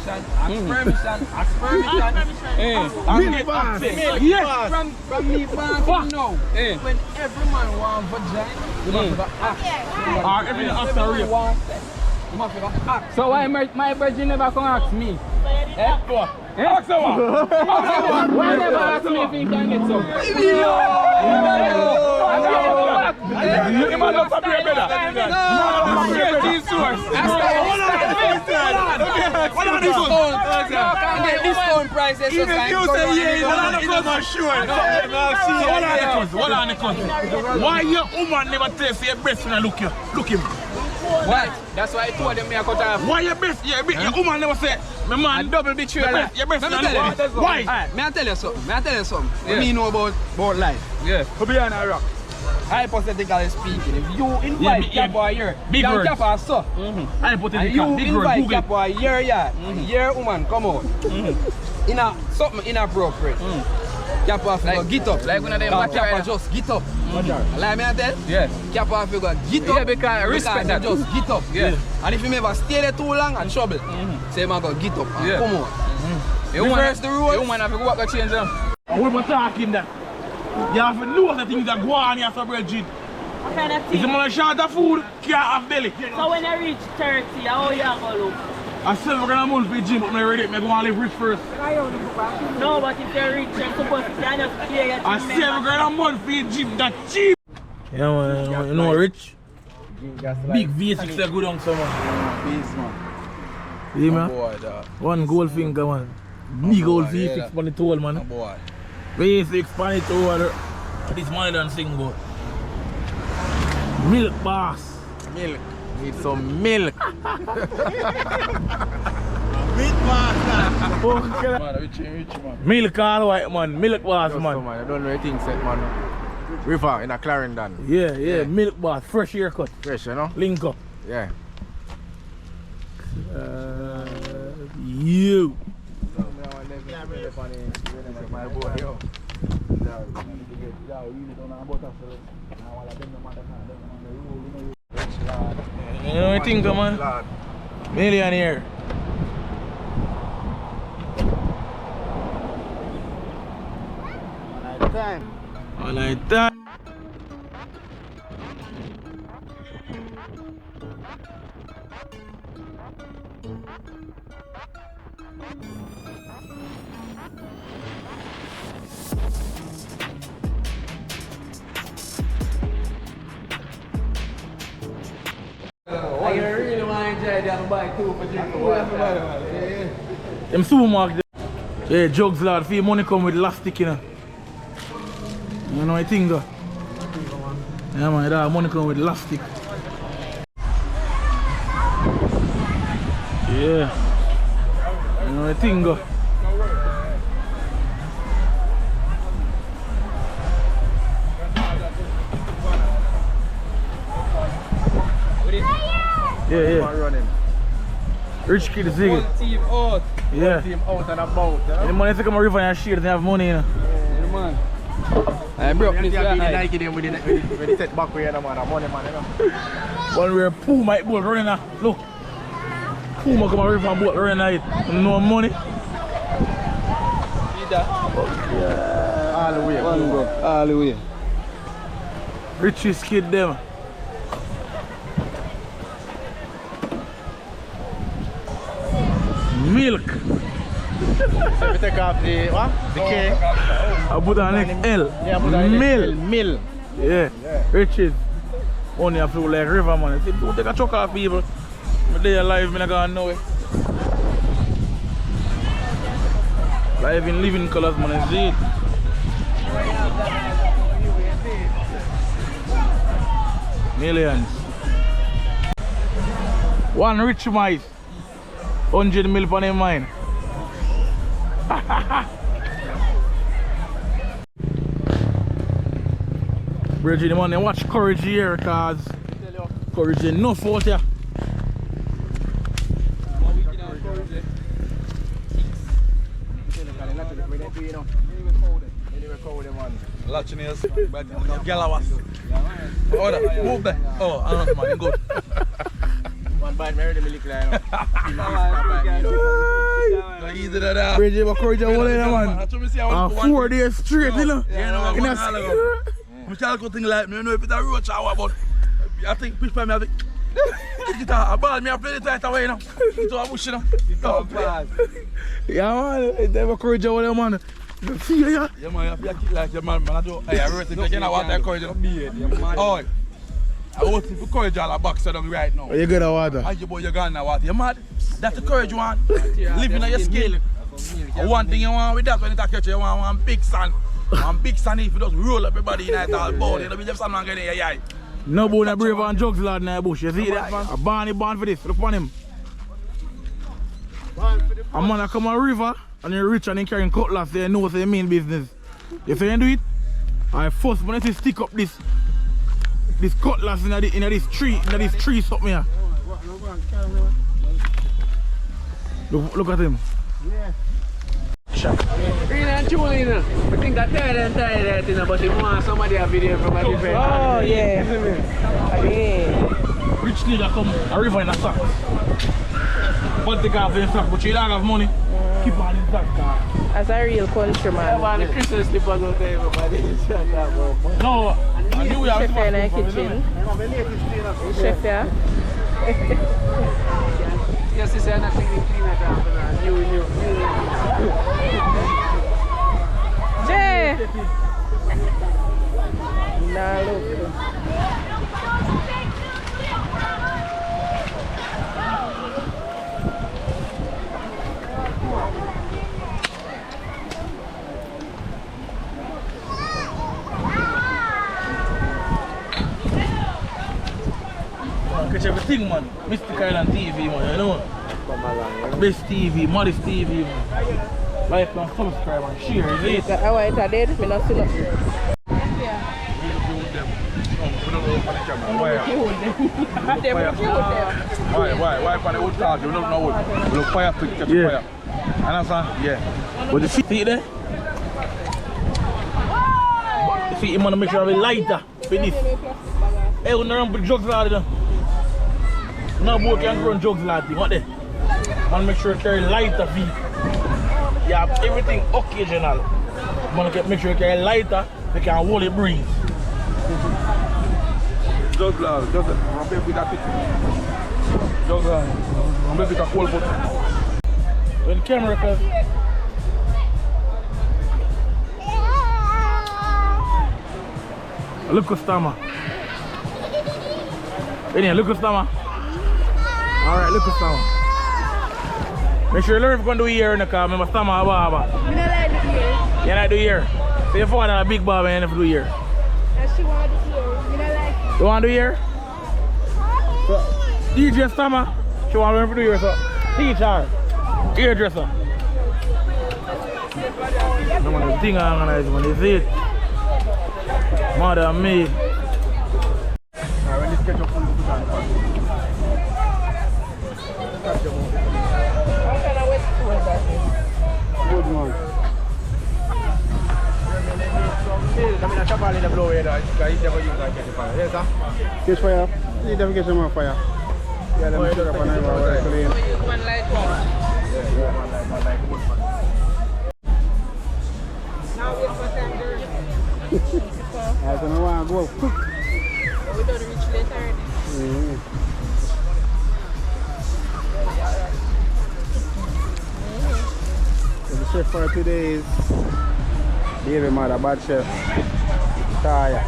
Experimentation. Milk bars. Yes. From me born now. When every man want vagina, you must have act. Or every after rape. You must have act. So why my virgin never come ask me? Ask someone. Why never ask me if he can get some? You man not happy better. What are these discount prices. Even you say yeah, it's not sure. What are the cons? Why your woman never tells you your breast when I look him? Why? That's why I told them I cut off. Why your breast? Your woman never say, my man. Double betrayal. Your breast. Why? Alright, may I tell you something? What me know about life? Yeah. Who be on a rock? Hypothetically speaking, if you invite Capo here, you can Capo so. Hypothetically, and you invite Capo here, your woman come out. In a something inappropriate. Capo have to go get up. Like when they Capo just get up. Like me I tell? Yeah. Capo have to go get up. Yeah, because respect that. Just get up. Yeah. And if you ever stay there too long and trouble, say man go get up and come out. Reverse the rules. You woman have to go back and change them. What am I talking that? You have to know the things that go on here for Bridget. What kind of thing? If you want to short of food, can't have belly. So when I reach 30, how you going to look? I said we're going to move for the gym, but I'm ready. I'm going to live rich first. No, but if you're rich, you're supposed to kind of clear your I said we're going to move for the gym, that's cheap. Yeah, man, you know rich? Big V6 are good on someone. Peace, man. Yeah, man? One gold finger, man. Big old V6 on the tool, man. V6 on the tool. This money done sing about. Milk boss. Milk. Need some milk. Milk all white, man. Milk boss, man. Man. I don't know anything set, man. River in a Clarendon. Yeah. Milk boss. Fresh haircut. Fresh, you know? Link up. Yeah. You. You know what I think, man? Millionaire. All right, time. I really want to enjoy that bike too for drinking. Them supermarket. Yeah, jugs lad, for your money come with elastic, you know. You know what I think though? Yeah man, that money come with elastic. Yeah. You know what I think though? Yeah. Rich kid is One team out. Yeah. One team out and about. The money to come river and share, they have money, you know. Yeah, man. I broke this guy. Nike them with the set back way, man. Money, man. One where Puma boat running now. Look. Puma come river and boat running now. No money. See that? All the way. All the way. Richest kid them. Milk. So we take off the what? The K. I put on next L. Yeah, put on Mill. Mill. Yeah. Riches. Only I feel like river man. If you take a truck off people, but they alive, I'm not gonna know it. Live in living colors, man. I see it. Millions. One rich mice. 100 mil on their mind. Bridget, the man, watch courage here, cause courage enough out here. Latchiness, but no galawas. Oh, move there. Oh, I don't know, man, good. One bite, marry the milk line. Bridge of courage, man. 4 days straight, you know. I'm trying to thing like me, you know, if it's a road shower, but I think push by me, I think. A ball, me I play it right away, you know. It's a bush, you know. Yeah, man. It's a courage, man. See ya. Yeah, man, you have to kick like your man, I do. Hey, I really think you know what I courage, you know. Oh, I want to courage all the boxer down right now. You good at water? And you boy, you're gone now, water. You mad? That's the courage you want. Living on your skill. One thing you want with that when you catch you want one big sun. One big sun if you just roll up your body in that all ball. You know, just someone getting your eye. No bone a brave and jugs lad in the bush. You see that? A Barney born for this. Look upon him. A man a come on river and you're rich and he carrying cutlass. They know what they mean business. You say you do it? I first when I stick up this cutlass in this tree something here. Look at him. Yeah. Green and Julina. I think I tired that, you know, but if you want somebody a video from a different. Oh, yeah. Rich nigga come a river in a sack. But take off in sack, but you don't have money. Keep on in sack. As a real countryman. I want the Christmas slippers out there, everybody. No, I knew we have chef in the kitchen. Chef, yeah. Yes, it's not clean at all. New. Jay! Nah, look. Catch everything, man. Mystic Island TV, man, you know. Best TV, modest TV, man. Like and subscribe and share, is it? I want it dead, I not see nothing. Why? When they would talk, you don't know what. We look fire to catch fire. Understand? Yeah. But you see it there? You see him want to make sure it's lighter for this. Hey, we don't run with drugs lad there. No boy can run drugs lad thing, what there? Man make sure you carry lighter feet. You have everything occasional. Man make sure you carry lighter, you can hold it breeze. Just I'm paying with that picture. Just I'm paying with a cold button. When the camera comes. Look at Stama. Look at Stama. Alright, look at Stama. Make sure you learn if you're going to do here in the car. Remember Stama, Baba. I don't like the ear. You don't do here. So your father a big Baba and you never do here. She want the ear. I don't like it. You want to do here? So, DJ Stama, she want to do here, so teach her. Hairdresser. No man, the thing I organize, man, you see it? Mother and me. When this ketchup comes to that. Good one. I mean, I chop all in the blow here, because never use that catch fire. Yes, sir? Catch fire? You never catch more fire. Yeah, let me shut up and I will clean. Use one light one. Yeah, one light good one. Now wait for time there. I don't want to go quick. We don't reach later. So the chef for today is baby mother, bad chef. Taya.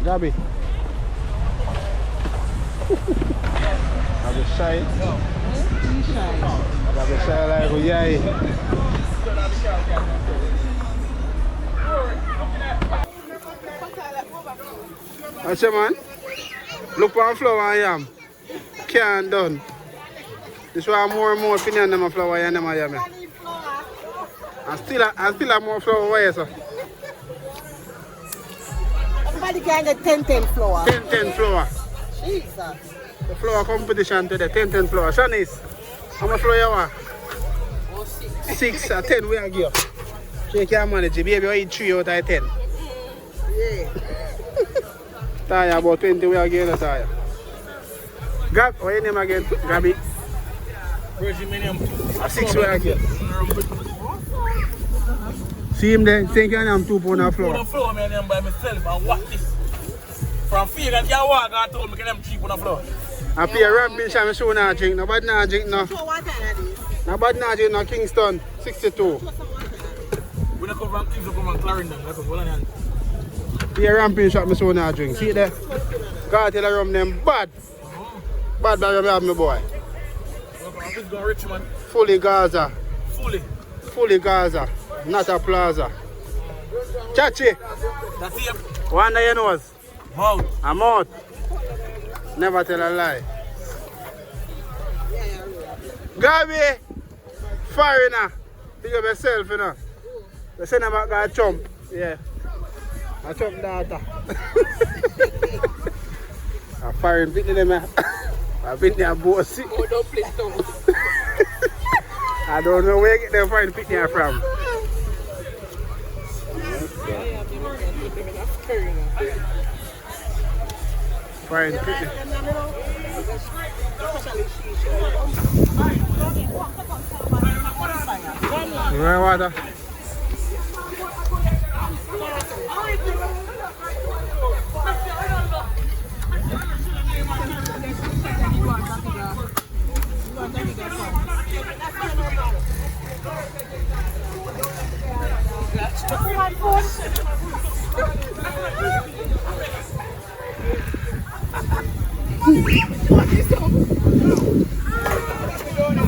Gabi. Gabi shy. Gabi shy like a yay. What's your man? Look for a flower I am. Can't done. This why more and more opinion than my flower and them I am. I still have more flower away, sir. Somebody can get 10-10 flour. 10-10 flour. Jesus. The flour competition today, 10-10 flour. Shanice, how much flour you want? 6 or 10 we are give. She can manage it. Baby, I eat 3 out of 10. Yeah. Taya, about 20 we are giving Taya. Gab, what's your name again? Gabby? Virgin Medium. 6 we are give. See him there, think I am 2 pounds of flour. 2 pounds of flour, I am by myself and what this? From fear and you walk and told me them 3 pounds of flour. I pay a ramping shot, I show now drink. Nobody now drink no. So what kind of this? Nobody now drink no Kingston, 62. We don't come from Kingston, we come from Clarendon. That's what I'm saying. Pay a ramping shot, I show now drink. See there? God tell the rum them bad. Bad rum have me boy. This going Richmond. Fully Gaza. Fully Gaza. Not a plaza. Chachi. That's him. One day you knows. Mouth. I'm out. Never tell a lie. Gabi. Foreigner. Pick up yourself, you know. They send about a chump. Yeah. A chump data. A foreign picking them. I've been there bossy. Oh, don't play tongue. I don't know where you get them foreign picking from. Foreign picking. Right water.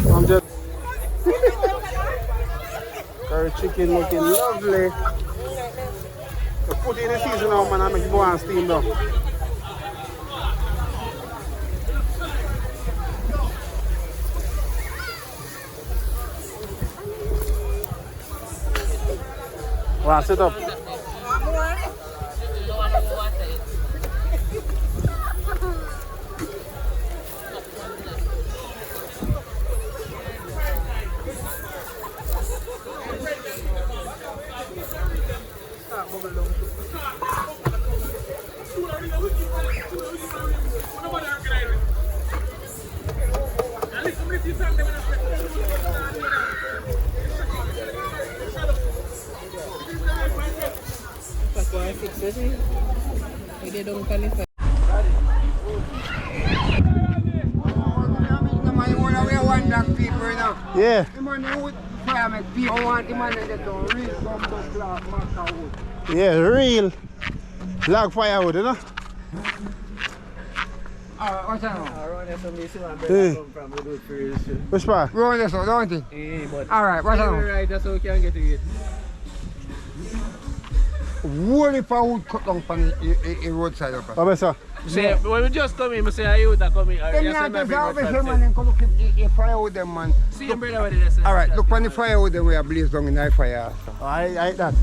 I'm just curry chicken looking lovely. So put it in the season now, man, and make it go and steam down. Wow, sit up. They don't qualify. Yeah. Yeah, real log firewood, you know? What's that? Which part? Round this one, don't it? Alright, what's that? Right, that's how we can get to it. What if I would cut down from the roadside up? What about Say, when we just come in, I say, are you that come in? Then you have to have a man and come look at the fire with them, man. See your brother what it is. Alright, look on the fire with them, we are blaze down in the fire. I like that.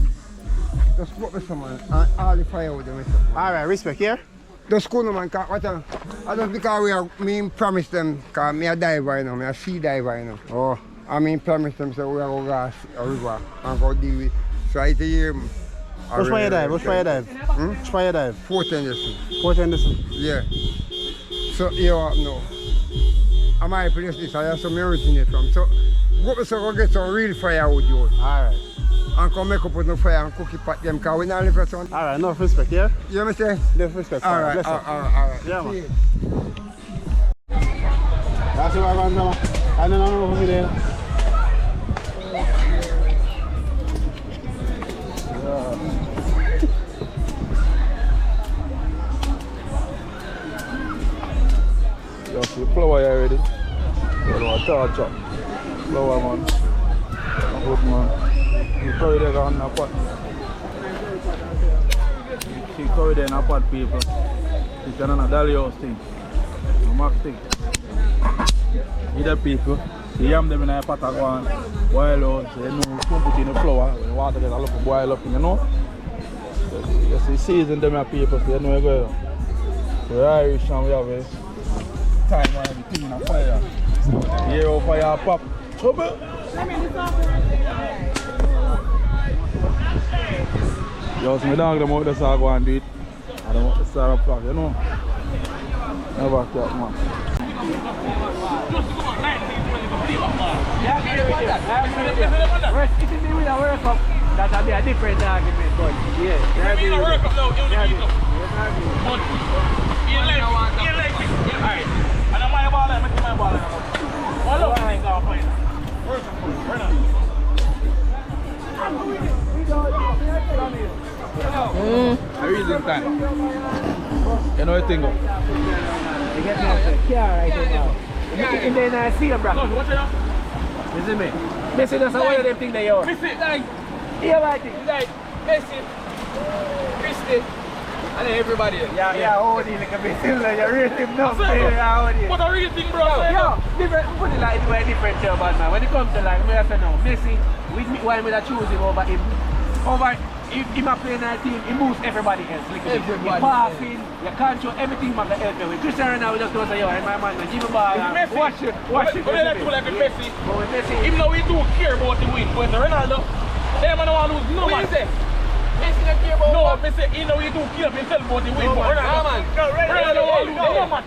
Just put me some, man. All the fire with them. Alright, respect here. Just go, man. I don't because we are, me promise them, because me a diver, you know, me a sea diver, you know. Oh. I mean, promise them, so we are going to go a river and go deal with. So I tell you, which way you dive? Which way you dive? Which way you dive? 410 distance. 410 distance? Yeah. So you know, I might place this, I have some originate from. So go get some real firewood, you. Alright. And come make up with no fire and cook it at them, because we don't live at some. Alright, enough respect, yeah? You know what I'm saying? Enough respect. Alright, alright. Yeah, man. That's what I'm going to do. I don't know over there. Just the flour here already. You know, touch up. Flour, man. Good, man. You curry there on the pot. You curry there in a pot, people. It's another dolly house thing. A mac thing. Either people, you yam them in a pot and go on. Boil out. So you know, you put it in the flour. When the water gets a little boil up, you know. So, you see the season them are people, so you know you're going. So the Irish and we have a time when everything in a fire. Here over fire pop. Trouble. Yo, so my dog them out there so I go and do it. I don't want to start up, you know. Never care, man. If it be with a World Cup, that'll be a different argument, but yeah. If you work up now, you need to. Alright. And I'm my ball, I'm my ball. What else you think I'll find? Work up, right now. I really time. You know what I think of? You get me up there. Car right now. And then I see him, bro. Watch it out. You see me? Messi doesn't want them things they are. Messi, like, yeah, right thing. Like Messi, Christy, and everybody else. Yeah, hold it like a Messi. Like, you rate him now. Hold it. What a real thing, bro. Yo, different, put it like way different here, but man. When it comes to like, me I say no, Messi, with me, why me I choose him over him? If him a play in our team, he moves everybody else. Like your passing, your control, everything man can help you with. Cristiano Ronaldo just goes say, yo, my man, give him ball. Watch it. But let's do like with Messi. Even though we do care about the win, but Ronaldo, they don't want to lose no man. Messi don't care about no, Messi, even though he do care of himself about the win, but Ronaldo don't want to lose no man.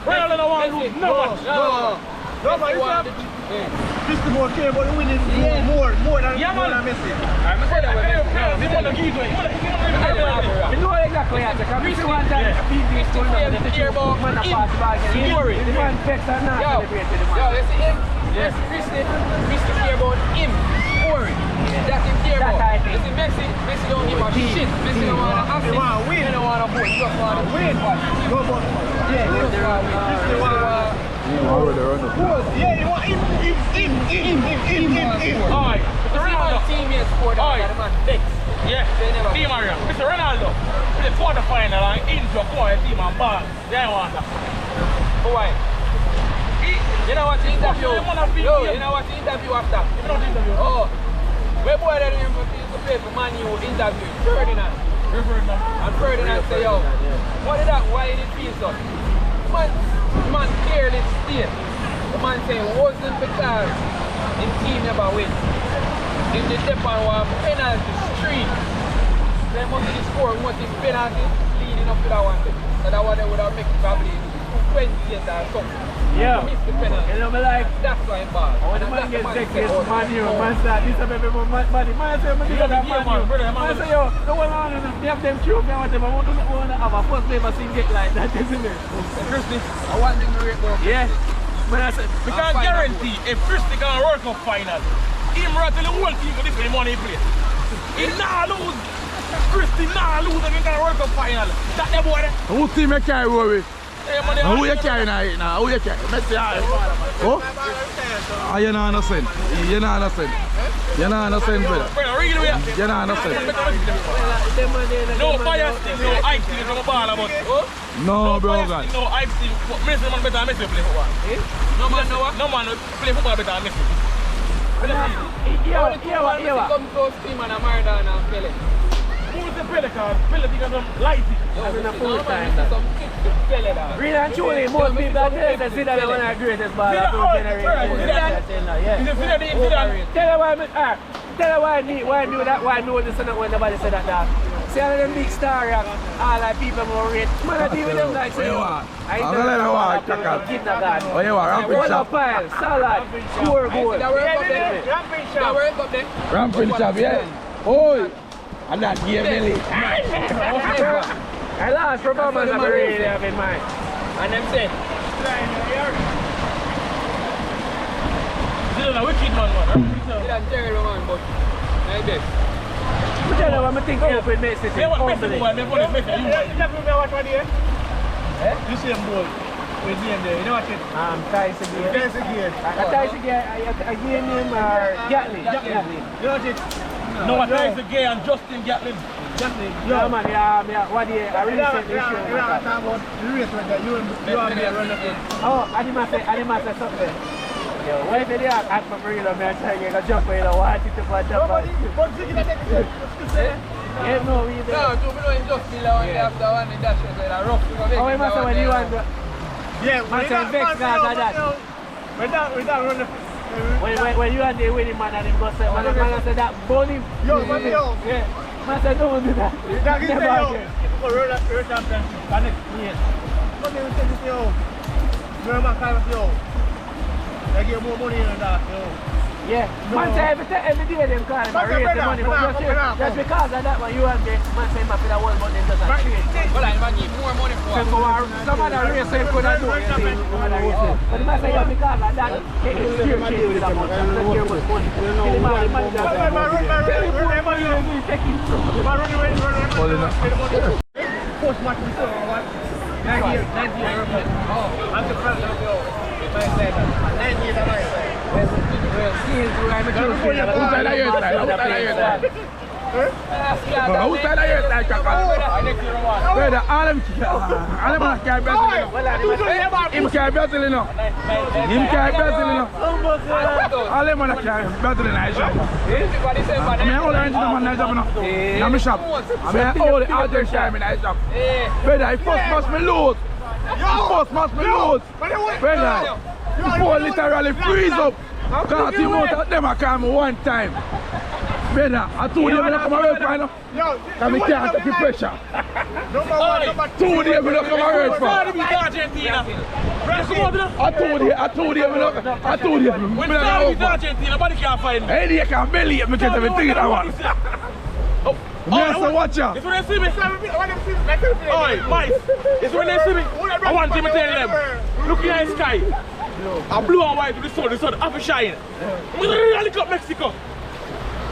Ronaldo don't want to lose no man. No, man, Christy more care about the winning more than Messi. You know exactly what because Messi one time beat this one man that care about man that pass back and the man vex and not celebrate the man. Yo, you see him? Yes. Christy care about him. Boring. That him care about. You see Messi don't give a shit. Messi don't want to have it. He don't want to vote. He just want to win. Go for it. Yeah, You already run up. Yeah, you want him. Alright, Mr. Ronaldo. Teammates scored out of the man. Vex. Yeah, Team Mario. Mr. Ronaldo. For the quarterfinal and into a core team and ball. They want that. Why? You know what the interview? Yo, you know what the interview after? You know the interview? Oh, where boy that him to play for Man U interview? Ferdinand. And Ferdinand say, yo, what is that? Why did it feel so? Man clearly state. The man say it wasn't because his team never win. In the Japan one penalty streak. They must be scoring what is penalty leading up to that one. So that one they would have made probably 20 years or something. Yeah. Miss the penalty. You know me like that's why I'm bad. when the man gets sick, it's Man U, man start this up every money. Man say, man say, yo, no one on them, they have them trophy and whatever. I want to have a first ever thing get like that, isn't it? Christy, I want them to rate more. Yeah. Man, I said, we can guarantee if Christy can World Cup final, him rattle the whole team for the money he play. He not lose. Christy not lose against the World Cup final. That the boy. Who team you carry worry? Who you carry now? Who you carry? Messi. Oh? Ah, you're not innocent. You're not innocent. You're not innocent, brother. You're not innocent. No bias thing, no hype thing from a ball about. No, bro, God. No hype thing. Messi man better than Messi play football. No man play football better than Messi. Yeah. Come close team and a Maradona and Pele. Who's the Pele card? Pele think of lighty. Having a full time. Really and truly, most people are there to see that they're one of the greatest ball of our generation. Tell her why do that, why know this and that when nobody said that. See all of them big star all like people more rate. Man, I deal with them like say, I ain't Oh, you are ramping shop. Pile, salad, score goal. Ramping shop, yeah. Oh, I'm not here, Billy. I lost performance I really have in mind. And them say, This is a wicked man, it's a terrible man, but like this. But tell you what I think help with Messi. They want Messi to win, they want Messi. You see him goal. We see him there. You know what it? Tyson again. Tyson again. I gave him Gatlin. You know what it? No, I try to gay and Justin Gatlin. Yeah, man, what day? I really said this show. You about the race like that. You and me run up. Oh, I didn't say something. Yo, what if they are at my brain of me and trying to get a jump in the water to put a jump on? Yeah, no, we do. No, we don't just feel like after one in that shit, like rough. Oh, we must have when you want to. Yeah, Must have vex guys like that. We don't run the... When you and the winning man and him go say, man say that, burn him. Yo, man, yo. Yeah. Man say, don't do that. That is the yo. People roll up your champion. Connect. Yes. Come here, we take this yo. You're a man kind of yo. They get more money than that, yo. Yeah, no. Man say every day them call him and raise the money, but just because of that man you and me, man say him for the whole money just a trade. Well, I give more money for it. Some other race him could have done, but the man say because of that, he is here change with that money, not here much money. The man take it through. Post-match we saw what? 9 years. Oh, I'm the president of the old. My say that. 9 years I might say. Brother, all them can't battle him can't battle him. Him can't battle him. All them can't battle him. I'm all the man shop now. I'm shop. I'm all the other shop in the shop. Brother, I first must me lose. First must me lose. Brother, before literally freeze up. Because the amount of them I call me one time. Brother, I told you I'm not coming away from now. Because I can't take the pressure. I told you I'm not coming away from. I told you I'm not. When Saudi beat Argentina, nobody can find me. Hey, they can't believe me because everything that I want. Yes, watch out. It's when they see me. Oi, Mike. It's when they see me. I want them to tell them. Look in the sky. I blue and white with the sun half a shine. We really got Mexico.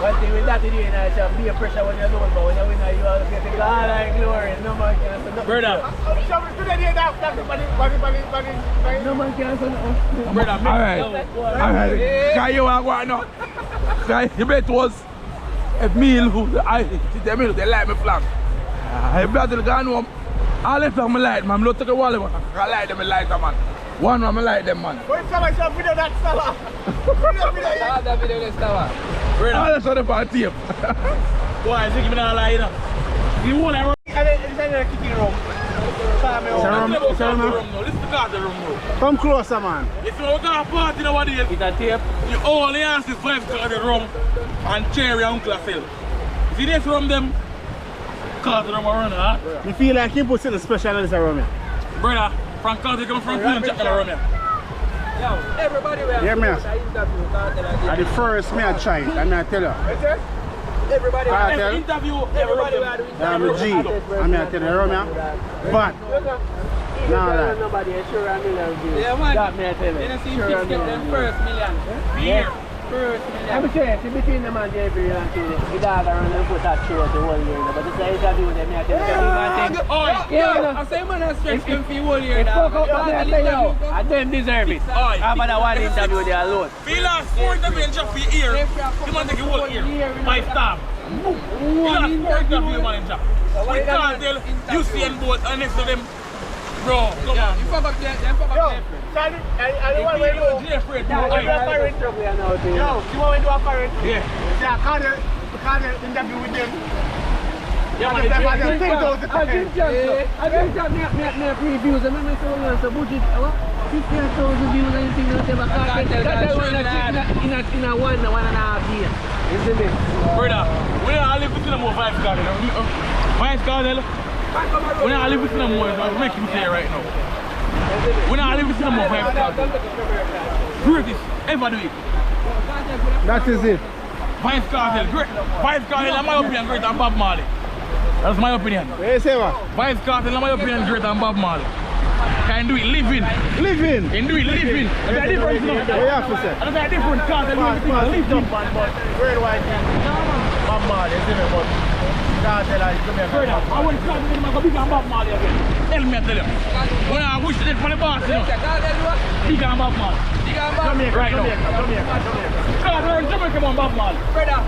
One thing with that today, it's a be a pressure when you're alone, but when you win, you all get the God and glory. No man can say nothing. Brother. No man can say nothing. Brother, alright. Guy, you are going now. Guy, the bet was a meal who they like me flag. I battle gone home. All them flag me light, man. I'm not taking a wall, man. I like them, I like them, man. One man, I like them, man. Wait, some video that Stella. That video is Stella. All that's on the party. Boy, is he giving a lie, you know? You want to run? It's a kicking room. It's a room. This is the guard room. Come closer, man. If you want to party nowadays, It's a tape. you only ask is 5 cars of rum and cherry and Uncle Phil. If you didn't from them, cars of rum are running, huh? You feel like you put something special in this around me. Brother, from cars they come from Queen Jack and rum here. Everybody will Yeah, man. At the first, me I try it, and I tell you. Everybody Cartel. Interview, Everybody will I'm a G, and I tell you, Romeo. But, nah, Nobody is sure I'm in love. Yeah, man. That me I tell you. You don't see him get them first million. beer. First I'm million. sure between them and Jeffrey and the dad around and put that show the whole year. But this is interview with them, I tell you. I say man has stretched them for whole year. It's fuck up what they say now. And them deserve it. After that one interview they alone. Feel us 4 interview and just for your ear. You want to take a whole ear. My staff. Feel us 4 interview manager. We can't tell UCN both and next to them. Bro, come on. You fuck up there, then fuck up there. I don't want to do Jeffrey, you want me to do a parent? yeah. Yeah, I can't interview with them. Yeah, man, I think that me reviews and I say, so budget, 15,000 views and anything that ever in a 1.5 year. Isn't it? brother, we don't live with them more 5 cars. 5 cars, we don't live with them more. I'm making it right now. We don't live with them more 5 cars. Greatest ever do it. that is it. 5 cars, great. 5 cars, in my opinion, greater than Bob Marley. That's my opinion. What you say, what? 5 cars, in my opinion, greater than Bob Marley. Can do it, living. Living. Can do it, living. That's a different What you have to say? That's a different cars, and living. Worldwide thing. Bob Marley, isn't it? But Cartel is coming here. I want to start with Bob Bob Marley again. Tell me, I tell you. When I wish it for the boss, you know. Big on Bob Marley. Jamaica, Right now. Jamaica. Because we're in Jamaica on Bob Marley. Brother.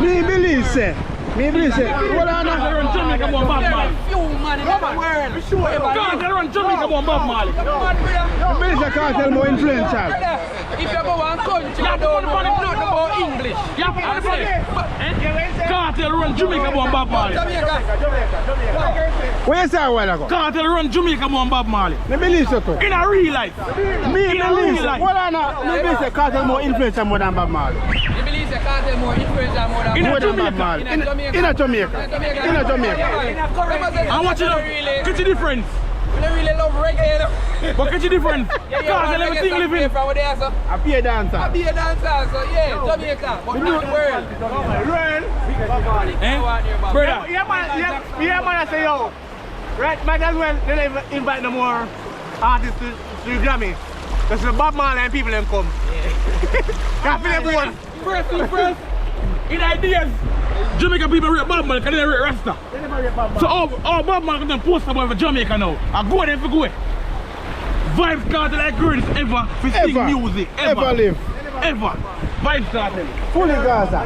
Me believe, say, Me believe say, hold on They now. run Jamaica about Bob Marley. Few man in the world. Because they run Jamaica about Bob Marley. Me believe say cartel more influential. If you go one country, you don't know nothing about English. You have to understand. Cartel run Jamaica about Bob Marley. What you say a while ago? Cartel run Jamaica about Bob Marley. Me believe so too. In a real life. Me In a believe real say, life. hold on now. Me believe say cartel more influential more than Bob Marley. You believe the cartel more influential more than More than Bob Marley. In a Jamaica. In a Jamaica. I want you to get the difference. We don't really love reggae. But get the difference. Cartel everything living. From there, so. I be a dancer. I be a dancer, so yeah, Jamaica, but not the world. Brother. Yeah, man, I say, yo, right, might as well, they don't invite no more artists to Grammy. Because the Bob Marley and people them come. Can't feel everyone. First, in ideas, Jamaica people rate Bob Marley because they rate Rasta. So all Bob Marley can post about Jamaica now. I go there for go. Vibes Cartel like greatest ever for sing music. Ever live. Ever. Vibes Cartel. Fully Gaza.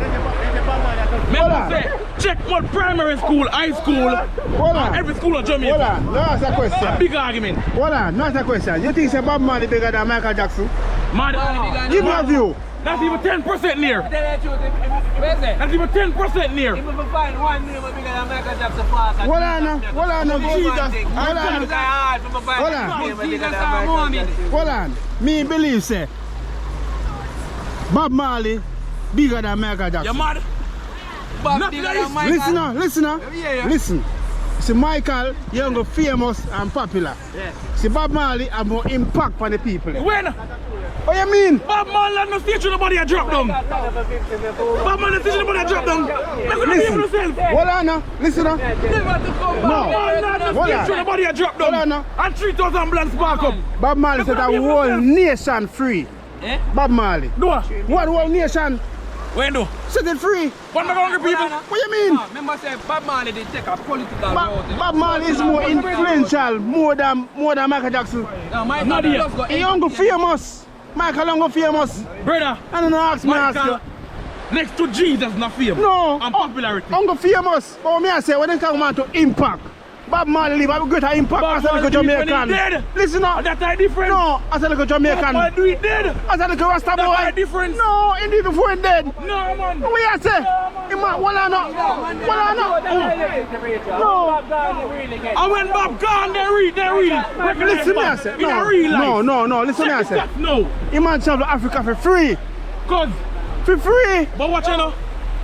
Remember say, check what primary school, high school, Hold on. every school in Hold Jamaica. on. Now ask a A question. big argument. Hold on. Now ask a question. You think say Bob Marley bigger than Michael Jackson? Man, Give me a view. that's even 10% near. Where's that? That's even 10% near. If we find one name bigger than Michael Jackson Park. Hold on now. Hold on now. Jesus. Hold on. Hold on. Jesus and Mohammed. Hold on. Me believe say Bob Marley bigger than Michael You Jackson. mad? Bob Not bigger nice. than Michael. Listen now. Listen now. Yeah. Listen. See Michael, younger, famous and popular. Yes. See Bob Marley have more impact on the people. When? What you mean? Bob Marley had no stage nobody a drop down. Bob Marley stage nobody a drop down. They're gonna be able to Listen. sell. Hold on now. Listen now. Never to come back. No. Bob Marley had no Hold stage on. nobody a drop Hold on down. now. And 3,000 blanks spark up. Bob Marley set a whole nation free. Eh? Bob Marley. Do One whole nation when do? set it free. One of hungry people. What you mean? Remember say Bob Marley did take a political route. Bob Marley is more influential more than Michael Jackson. Now Michael Not yet. just got He younger famous. Michael younger famous. Brother, I don't know ask me ask you. Michael, next to Jesus, not fame. No. And popularity. Younger famous. But me I say when they come on to impact. Bob Marley leave a greater impact Bob as a little Marley when he Jamaican. dead. Listen now. And that's a difference. No, as a little Bob Marley Jamaican. do it dead. As a little Rasta That's a boy. difference. No, he did before he dead. No, man. What you say? He might one or not. One or not. No. And when Bob gone, they read. Listen me I say. In a real life. No. Listen me I say. No. He man travel to Africa for free. Cause, For free. but watch you know.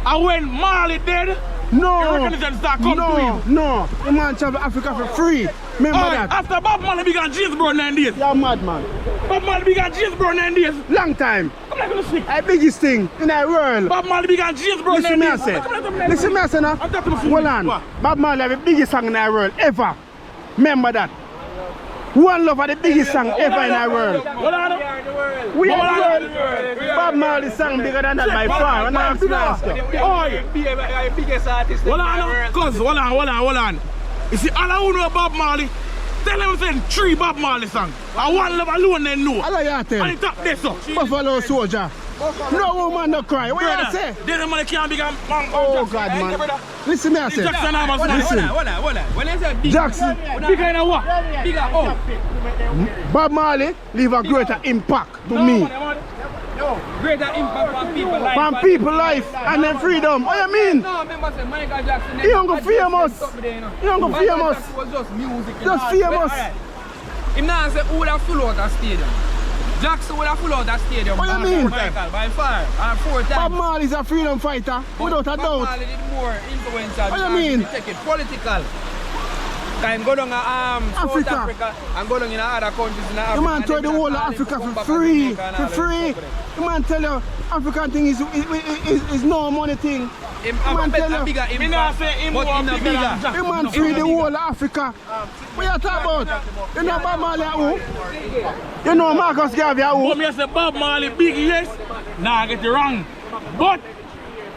And when Marley dead, No. the recognition start come to him. No. He man travel to Africa for free. Remember Alright, that. after Bob Marley began James Brown 9 days. You're mad man. Bob Marley began James Brown 9 days. Long time. I'm not gonna speak. The biggest thing in the world. Bob Marley began James Brown 9 Listen me I days. say. Listen me I say now. I'm talking to Hold on. Bob Marley have the biggest song in the world ever. Remember that. One Love are the biggest song ever in the world. Hold on. We Hold are on. the world. Bob Marley song bigger than that by far. And I ask you. Oi. Biggest artist in Hold the on. world. Cause hold on. You see, all I know Bob Marley, tell them saying 3 Bob Marley songs. And One Love alone they know. Hello, you And tell. it top this up. Buffalo Soldier. No woman no cry. What you say? Then the money can't become Oh God man. Listen me I say. Jackson Amos man. Listen. Hold on. When they say big, Jackson. Bigger than what? bigger, oh. Bob Marley leave a greater impact to me. Greater impact on people life. From people life and then freedom. What you mean? No, remember say Michael Jackson. He don't go famous. He don't go Michael famous. Jackson was just music. Just famous. Him now say who would have full out that stadium. Jackson would have full out that stadium. What you mean? Michael, by far. And 4 times. Bob Marley is a freedom fighter without a Bob doubt. Marley did more influential. What you mean? Take it political. Can go down South Africa. Africa and go down in other countries in Africa. The man told the whole of Africa for free. For free. The man tell you African thing is no money thing. Him The man tell you. bigger Me not say him but more him a bigger bigger. than The man free the whole of Africa. What you talking about? You know Bob Marley at who? You know Marcus Garvey at who? But me say Bob Marley big, yes. Nah, get it wrong. But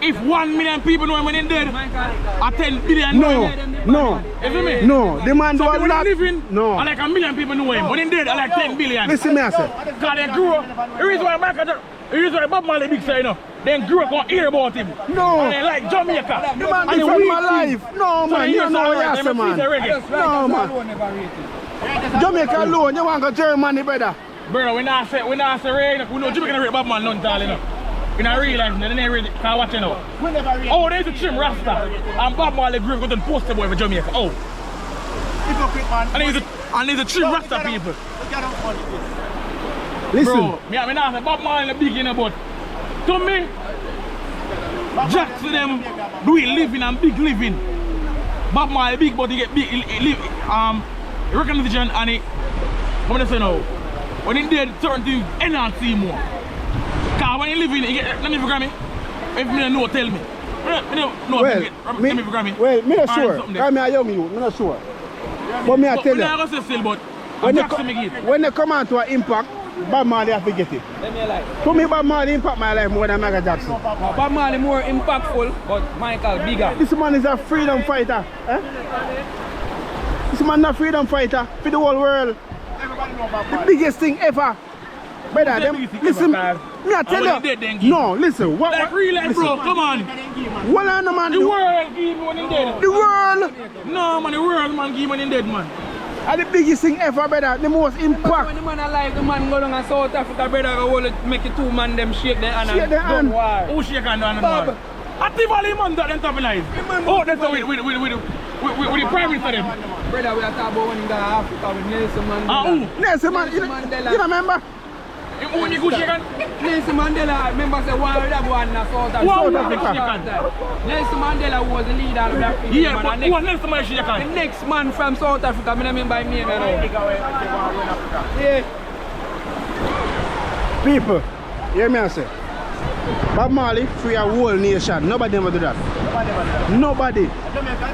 if 1 million people know him when he's dead, a 10 billion know him. No. You feel me? No. The man do So a when lot. he's living, No. like 1 million people know him. When he's dead, like 10 billion. Listen me I say. Because they grew up. The reason why Michael Jackson, He's like Bob Marley big side, you know. Then grew up on hear about him. No. And they like Jamaica. The man different my life. No, man. You know what you say, man. No, man. Jamaica alone. You want to go Germany, brother? Brother, we not say rain. We know Jamaica rate Bob Marley none tall, you know. In a real life, they never really can't watch, you know. Oh, there's a trim Rasta. And Bob Marley grew up with a poster boy for Jamaica. Oh. And there's a trim Rasta people. Listen. Bro, me not say Bob Marley in the big, you know, but to me, Jacks for them do it living and big living. Bob Marley big, but he get big, he recognition and he, I'm gonna say now, when he did certain things, enhance him more. Because when he living, he get, let me forget me. If me don't know, tell me. Let me forget me. Well, me not sure. Because me a young youth, me not sure. But me I tell you. Me not gonna say still, but when they come on to an impact, Bob Marley have to get it. To me, Bob Marley impact my life more than Michael Jackson. No, Bob Marley more impactful, but Michael bigger. This man is a freedom fighter. Eh? This man is a freedom fighter for the whole world. The biggest thing ever. Brother, them, listen, me I tell you. No, listen. What? Like real life, bro, come on. What on the man? The world give me when in dead. The world? No, man, the world man give me when in dead, man. And the biggest thing ever, brother, the most impact. When the man alive, the man go down to South Africa, brother, go make it 2 man them shake their hand. Shake their hand. Who shake hand on the man? At the valley man that them top life. Oh, that's with the prime minister them. Brother, we are talking about when in Africa with Nelson Mandela. Nelson Mandela. You remember? When you go shake hand? Nelson Mandela, remember say why that go on in South Africa. Nelson Mandela was the leader of black people. Yeah, but who was Nelson Mandela shake hand? The next man from South Africa, I mean by me. Yeah. People, hear me I say. Bob Marley free a whole nation. Nobody ever do that. Nobody.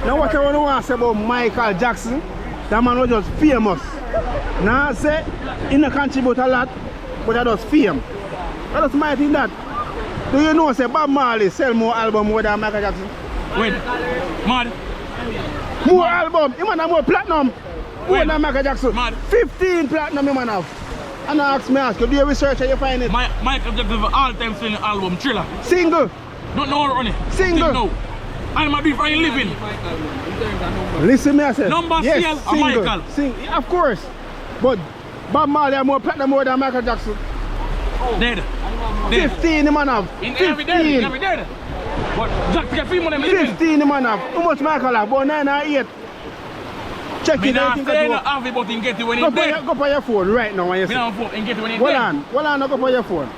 Now what I want to say about Michael Jackson, that man was just famous. Now I say, he not contribute a lot, but I just fame. That is my thing that. Do you know say Bob Marley sell more album more than Michael Jackson? Wait, Mad. More album, he man have more platinum more than Michael Jackson. Mad. 15 platinum he man have. And I ask you, do you research and you find it? Michael Jackson all-time selling album, Thriller. Single. Not no on it. Single. No. And my before you living. Listen me I say. Number yes, sale of Michael. Of course. But Bob Marley have more platinum more than Michael Jackson. Dead. 15 the man have. 15. Every day. But Jack get free money living. 15 the man have. How much Michael have? About 9 or 8. Check it out. I say not have it, but he get it when he's dead. Go for your phone right now when you see. Me not phone, he get it when he's dead. Hold on, go for your phone.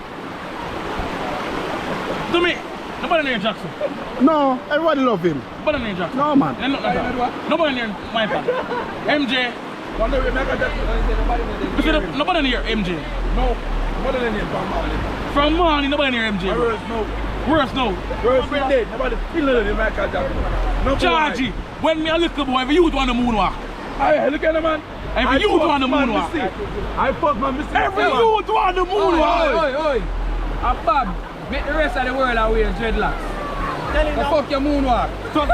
To me, nobody near Jackson. No, everybody love him. Nobody near Jackson. No man. Nobody near Michael. MJ. Nobody near MJ. No, nobody near Bob Marley. From Marley, nobody near MJ. Worse no. Worse been dead. Nobody feeling it in Michael Jackson. Chargy, when me a little boy, every youth on the moonwalk. Hey, look at the man. Every youth on the moonwalk. I fuck man, Mr. Every youth on the moonwalk. Oi. Bob, make the rest of the world away dreadlocks. Fuck your moonwalk. So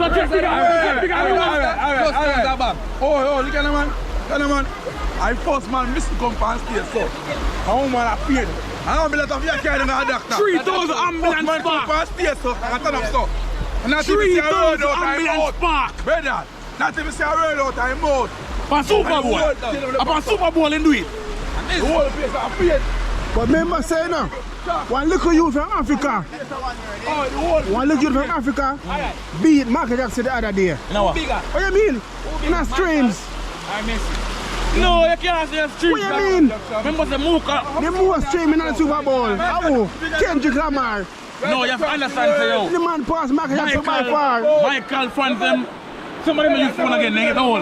check the guy. Alright. Oh, look at the man. Look at the man. I first man, Mr. come on stage, so. My own man, I paid. I don't believe that you carry them a doctor. 3,000 ambulance park. Man, stage, so. I turn up, so. 3,000 ambulance park. Brother, not even say a word out of my mouth. For Super Bowl. Upon Super Bowl and do it. The whole place I paid. But remember say now, one little youth from Africa. One little youth from Africa beat Michael Jackson the other day. No. What you mean? In a streams. No, you can't say streams. What you mean? Remember the Mooka. The most streaming in the Super Bowl. Oh, Kendrick Lamar. No, you have to understand, say The man passed Michael Jackson by far. Michael fans them. Somebody may use phone again, they get the whole.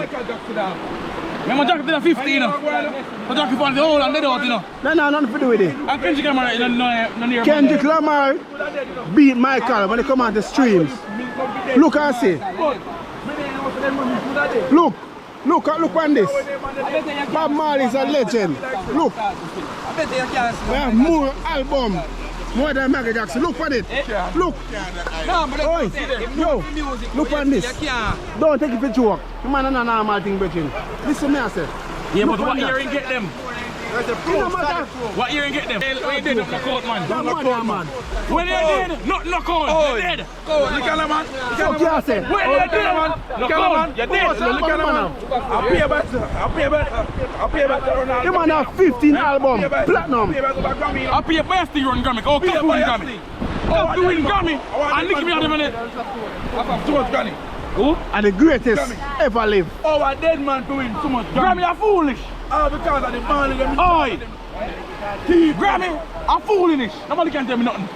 Remember Jackson did 15, you know. So Jackson fans the whole and they don't, you know. No, nothing to do with it. And Kendrick Lamar, no near. Kendrick Lamar beat Michael when they come on the streams. Look and see. Look on this. Bob Marley is a legend. Look. We have more album. More than Michael Jackson. Look at it. Look. Oi. Yo. Look on this. Don't take it for joke. The man is not normal thing, Brethren. Listen to me, I say. Yeah, but what earring get them? That's a It pro. don't matter. What you get them? When you did, knockout, man. Don't matter, man. When you did, not knockout. You did. Look at the man. So can't say. When you did, knockout. You did. Look at the man. I'll pay back. I'll pay back. The man have 15 album, platinum. I'll pay your best to run Grammy. Oh, come to win Grammy. Come to win Grammy. And look at me at the minute. Too much Grammy. Who? And the greatest ever live. Oh, a dead man to win too much Grammy, are foolish. Oh, because of the Marley. Oi! Grammy, I'm foolish. Nobody can tell me nothing.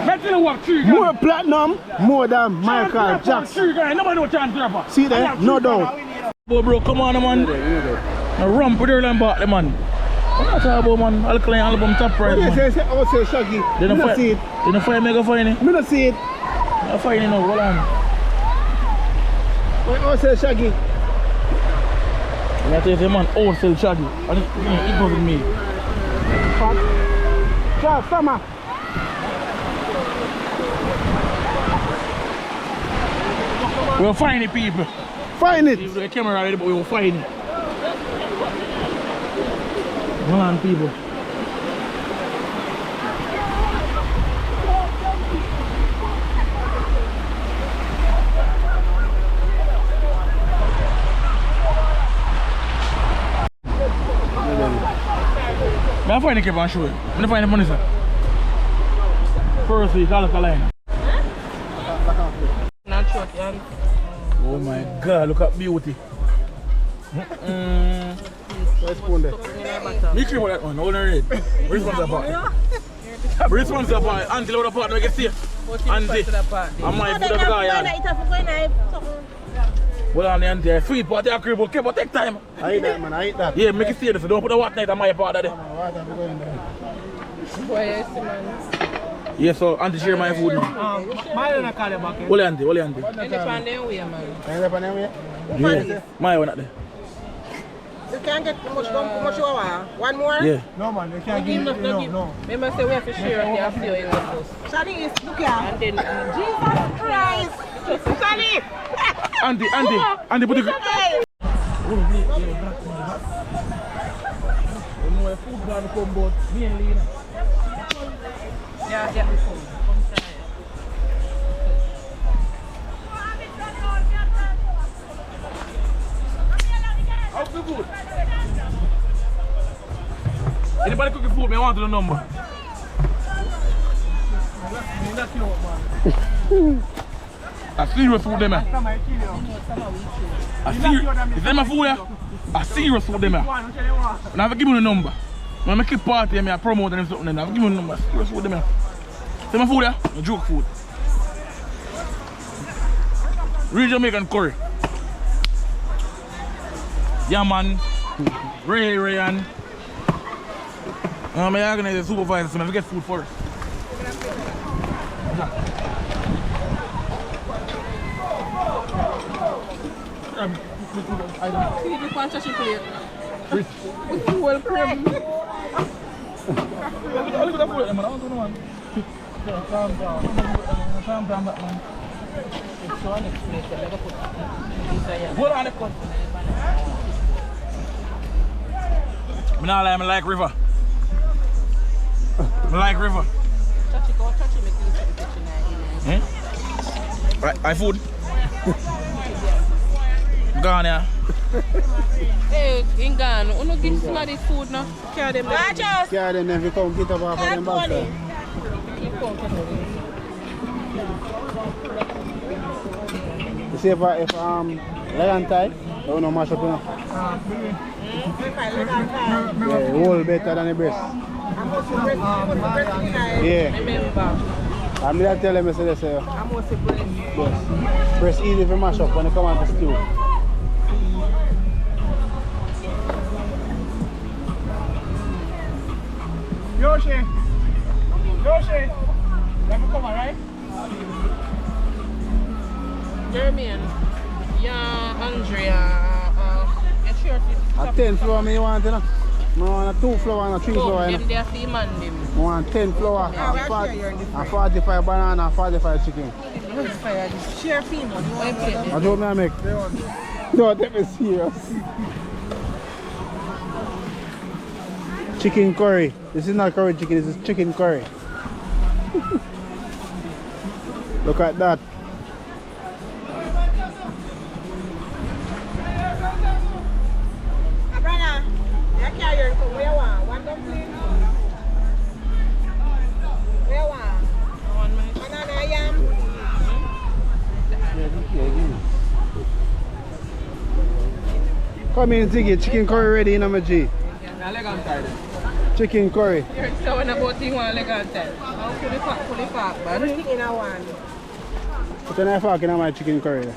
Let's tell you what, 3 Grammy. More platinum, more than Michael Jackson. 3 Grammy, nobody know chance rapper. See there? No doubt. Bro, come on, man. I rump with her and back the man. What you talking about, man? Alkaline album top price, man. I would say Shaggy. They don't see it. They don't find mega fine. Me not see it. I find it now, hold on. I would say Shaggy. I tell you, man, wholesale Shaggy. And it doesn't mean. Charles, summer. We'll find it, people. Find it. The camera ready, but we will find it. Hold on, people. I find the cap and show you. I find the money, sir. First week, alkaline. Oh my God, look at beauty. Me cream with that one, hold on red. Which one's that part? Which one's that part? Auntie, load the part, make it see. Auntie, I'm my food of the guy. Well, on the auntie, sweet part, I cream, but take time. I eat that, man, I eat that. Yeah, make it see this, so don't put the hot night on my part of there. Yeah, so auntie share my food now. What auntie, what auntie? Yeah, my one not there. You can't get much over. One more? Yeah. No, man, they can't give me. No. Remember, say we have to share the after in the house. Shani is look here. And then, Jesus Christ! Shani! Auntie, put the... Yeah. How's the food? Anybody cooking food? Me want to the number. I serious food them, man. Is that my food here? I serious food them, man. And I've given you the number. When I keep party, I promote them something. I've given you the number. Serious food them, man. See my food here? No joke food. Real Jamaican curry. Yeah, man. Ray and I'm organize the supervisor, so I get food first. I like river. I like river. Right, I food. Gone, yeah. Hey, in Ghana, you don't give somebody food now. Carry them there. Carry them, then we come get up off of them back there. You see if lion tie, you don't mash up, you know. Yeah, whole better than the breast. Yeah. I'm going to tell them, I say, yes. Breast easy to mash up when you come on to stew. Yoshi, let me come on, right? Jeremy, yeah, Andrea, your shirt is A 10 flour me you want, you know? I want a 2 flour and a 3 flour, you know? They are free man, them. I want 10 flour and 45 banana and 45 chicken. Share fee money. What do you make? Don't take me serious. Chicken curry. This is not curry chicken, this is chicken curry. Look at that. Abrana, you carry your where you want? One dumpling? Where you want? Banana yam? Come in, Ziggy. Chicken curry ready in my G. Chicken curry. You're so when about you want leg on time. I'll pull it back, but I'm sticking in one. Put a knife in my chicken curry.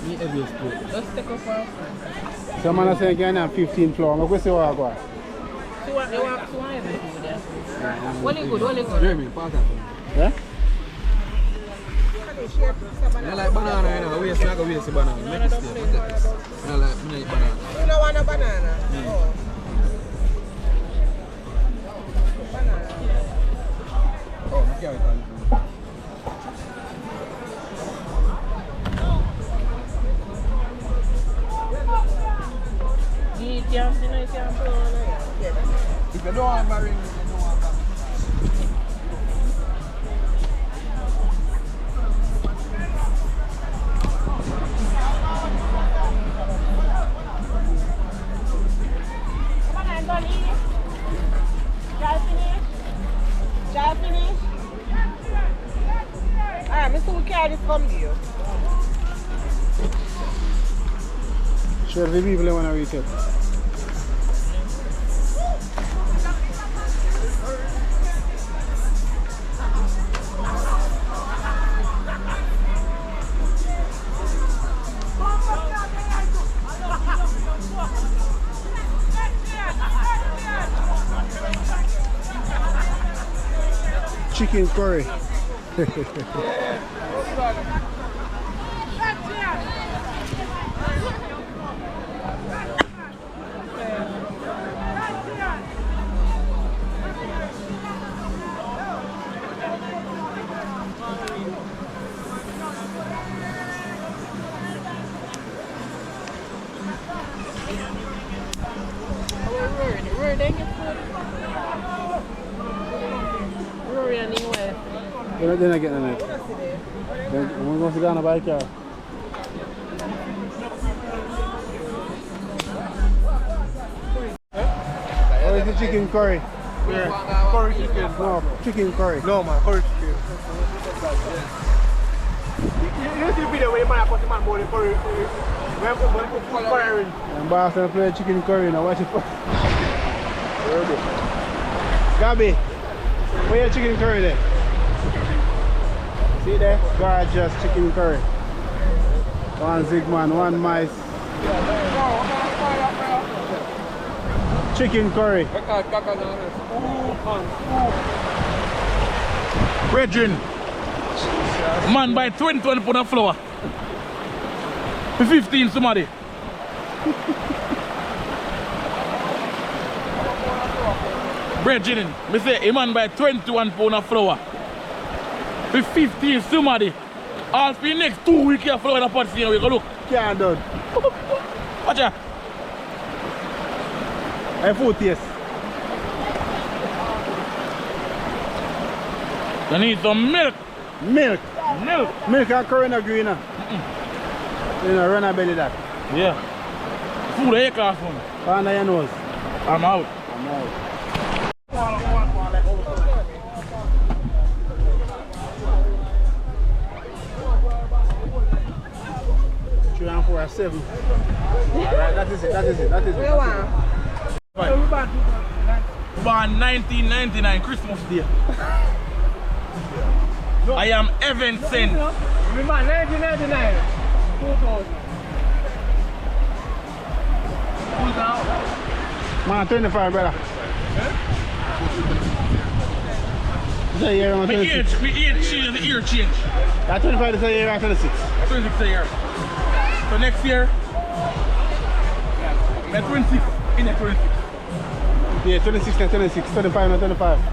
Let's take a for. So man is saying you can have 15 flour. I'm going to say what I got. So what you want everything there? What is good, what is good? Jeremy, pass that. Yeah? I like banana, you know. Waste, not go waste the banana. Make it stay. I like banana. You don't want a banana? Oh. Banana. Oh, I carry it. If you don't want marrying, you don't want that. Shall I finish? Alright, Mr. We carry this from you. Sure, the people want to eat it. Chicken curry. They're not getting it. We're going to sit down and buy a car. Or is it chicken curry? Yeah. Curry chicken. No, chicken curry. No man, curry chicken. You see the video where you man put the man body curry. Where you put curry in. And boss gonna play chicken curry now. Watch it. Gabby, where your chicken curry there? See there? Gorgeous chicken curry. One Zigman, one mice. Chicken curry. Brethren, man buy 20 pounds of flour for 15 somebody. Brethren, me say a man buy 21 pounds of flour for 15 somebody. All for the next 2 weeks of flour in the pot here. We go look. Can't done. Watch out. And food taste. You need some milk. Milk. Milk. Milk and curry no green. You know, run a belly that. Yeah. Food I can't from. Under your nose. I'm out. I'm out. 3 and 4 are 7. Alright, that is it, that is it, that is it. Born 1999, Christmas Day. I am heaven sent. Remember 1999. 2000. Man, 25, brother. This is a year, man, 26. My age change, the year change. That 25 is a year, 26. 26 a year. So next year, I'm 26 in a 26. Yeah, 26 and 26, 25 and 25. Yeah.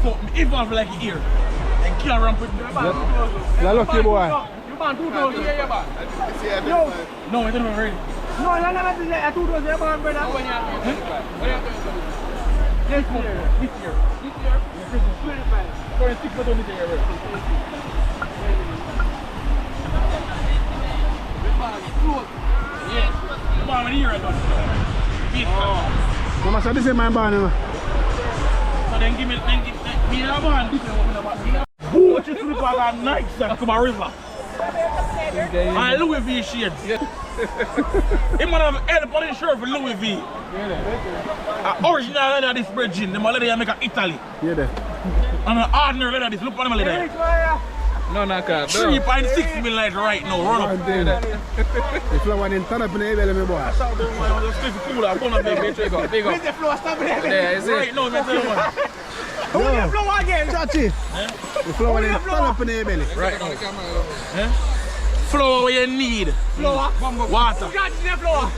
So I evolve like a year. And can't ramp with me. That's lucky boy. You born 2000. No, I don't know already. No, you're not going to say 2,000 pounds, brother. When you have This year. This year? 25. 26 for 20 years. Yes. Come on, here I done. Mama said this is my band, you know. So then give me a band. Boom, what you flip out at night, sir, come a river. And Louis V shades. He might have help on his shirt for Louis V. Original leather this bridging, the leather make a Italy. Yeah, there. And an ordinary leather this, look on the leather. No, no, car. 3.6 million right now, run up. The flower didn't turn up in the belly, my boy. Big up. Where's the floor? Stop it. There, is Right it? now, man, tell you what. Who the floor again? Chachi. The flower didn't turn up in the belly. Right now. Flour what you need. Floor. Water. Catch the floor.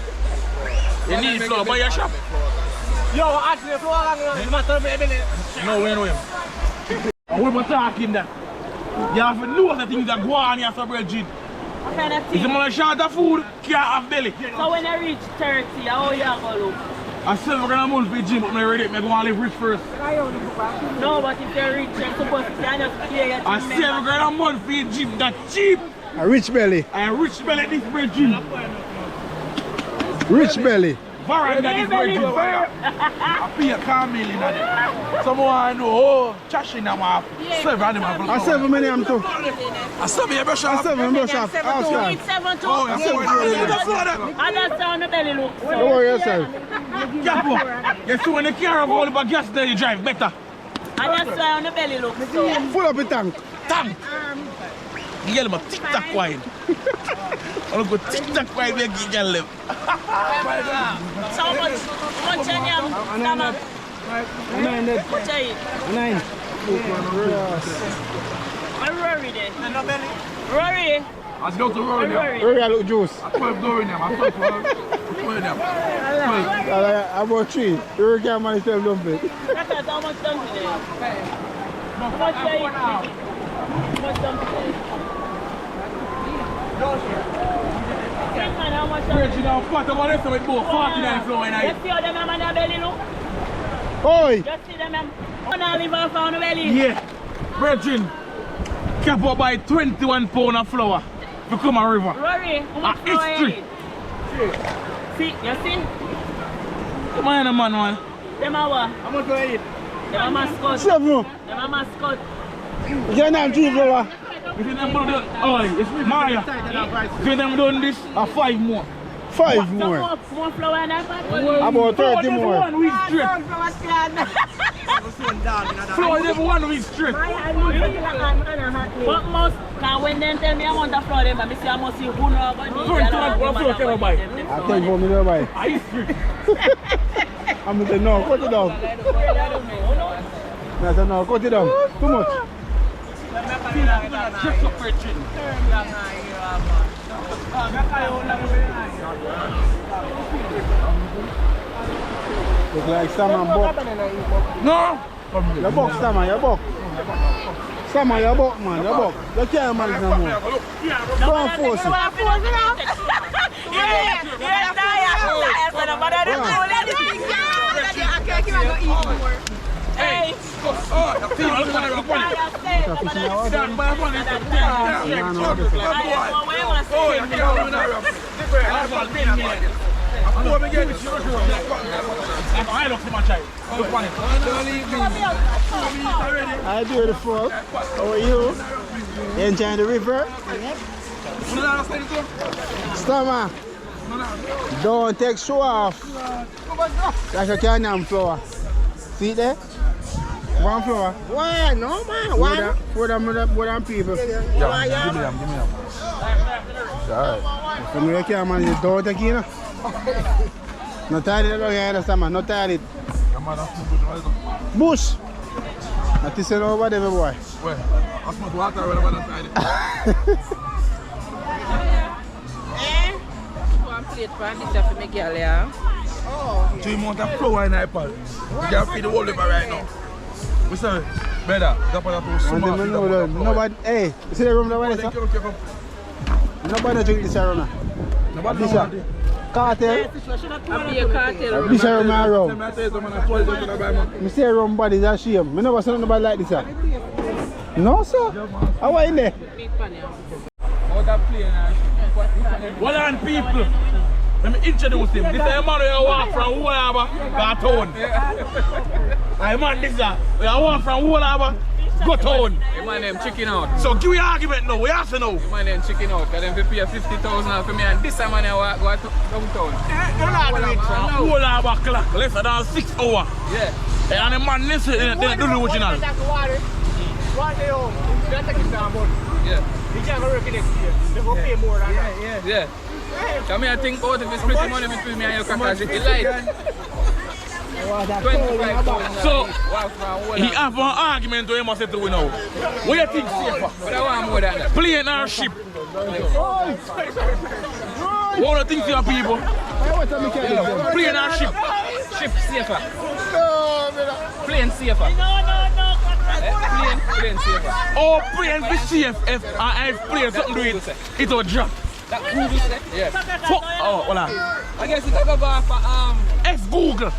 You need flour, buy your shop. Yo, catch the floor. You must have a minute. No, we know him. And we're talking that. You have to know the things that go on here for bridging. What kind of If thing? you want to short of food, can't have belly. So when you reach 30, how you go look? I still going to month for gym, but I'm ready to go and live rich first. No, but if you're rich, you're supposed to kind of clear your I team still going to month for gym, that cheap. A rich belly. And rich belly this bridging. Rich belly. Varanda this bridging. I pay a camel in there. Someone I know, oh, trash in them off. 7 of them have I 7 many am too. I saw me a brush off. 7 brush off. You Oscar. need 7 too. Oh, And that's how the belly look. Don't worry yourself. Capo, you see when the car have all the gas there, you drive better. And that's how the belly look. So. Full up the tank. Tank. You get them a tic-tac wine. I'll go tic-tac wine where you can live. So much in your stomach? 900. What you eat? 9. Where Rory there? Rory? Let's go to Rory now. Rory? Where you look juice? I 12 going now. I 12 for 12 now. About 3. You can't manage 12 dumplings. That's how much dumpling there? How much you eat? How much dumpling there? How much Bridging now, fat about this with both 49 flow in you it. see how them have on their belly look? Oi! Just see them on our liver on the belly. Yeah. Bridging. Cap up by 21 pounds of flour. Become a river. Rory, how much flour you History. eat? See, you see? Come on, man. Them are what? How much do I eat? Them are mascot. 7. Them are mascot. You can't have 3 flower. If you them do it's Maria. If you them done this, 5 more. 5 more. More flour in that pot? About 30 more. 1 week straight. Flour is every 1 week straight. But most, cause when they tell me I want the flour, them, I say I must see who know about me. 21 pounds flour can I buy? I think for me to buy. History. I'm going to say no, cut it down. I said no, cut it down. Too much. Check up bridging. Look like salmon buck. No. You buck, salmon, you buck. Salmon, you buck, man, you buck. You can't manage no more. Go and force it. Hey! I do the folk. How are you? Enjoying the river? Stomach. Don't take show off. Like a canyon flower. See there? One flower. Why? No man. Why? For them people. Yeah, give me them. Alright. From where you can't manage, don't take it. No tired it, man. No tired it. Bush. That is all over there, boy. Where? I smell water when I'm on the side. One plate for this for me girl, yeah. 2 months of flour in iPad. You can feed the whole liver right now. We say, brother, that's what I'm And nobody, hey, you see the room nobody, sir? Nobody drink this around. Nobody This know Cartel. I'm be a cartel. This is my rum. I say someone has 12 to buy man. I say rum body is a shame. I never seen nobody like this. Sir. No, sir. How are you in there? Hold on, people. Let me introduce him. This is a man who walk from Woolaba to town. I man, this is a walk from Woolaba go town. My name Chicken Out. So give me an argument now. We have to know. My name Chicken Out. Because them pay 50,000 for me and this time I walk go to downtown. From Woolaba clock less than 6 hours. Yeah. And the man listen, they do the original. One day home, you take it down, Yeah. you can't work in next year. They will pay more than that. Yeah. Come here, think about if you split the money between me and your cacas, it's light. 25,000. So, he have an argument to him and say to we now. What do you think safer? But I want more than that. Plane or ship? What do you think to your people? Plane or ship? Ship safer. Plane safer. Plane safer. Oh, plane be safe if plane something do it, it will drop. That Google said? Yeah. Oh, hold on. I guess it's going to go for Google.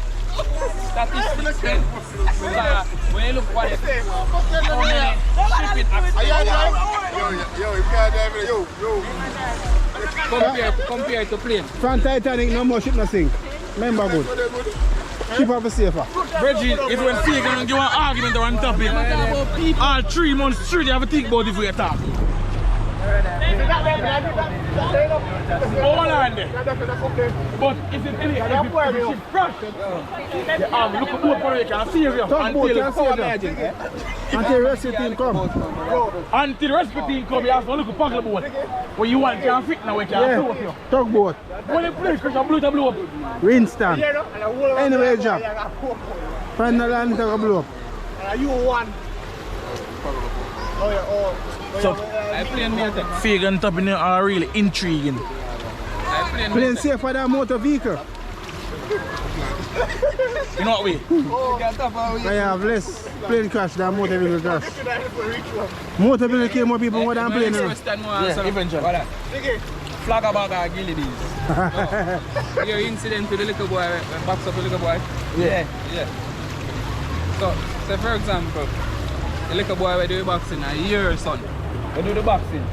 statistics then. When you look what it shipping compared to plane. From Titanic, no more ship no sink. Remember good. Ship have a safer. Bridget, it when Fagan and give an argument on topic. All 3 months straight, you have to think about it for your talk. Hold on there. But if it's any ship crash, look at boat for you can save you Until the rescue team come. Until the rescue team come, you have to look at paddle boat. What you want can fit now, we can float you. Tugboat. When you play, because you blow up. Winston. Anyway, job. Find the land to blow up. You won. So, I plane me attack. Fagan topping are really intriguing. I plane Plane safer than motor vehicle. You know what way? I have less plane crash than motor vehicle crash. Motor vehicle kill more people more than plane. Yeah, eventually. Flag about our gilly these. Your incident with the little boy, when box up the little boy. Yeah. So for example, the little boy will do the boxing a year, son. We do the boxing.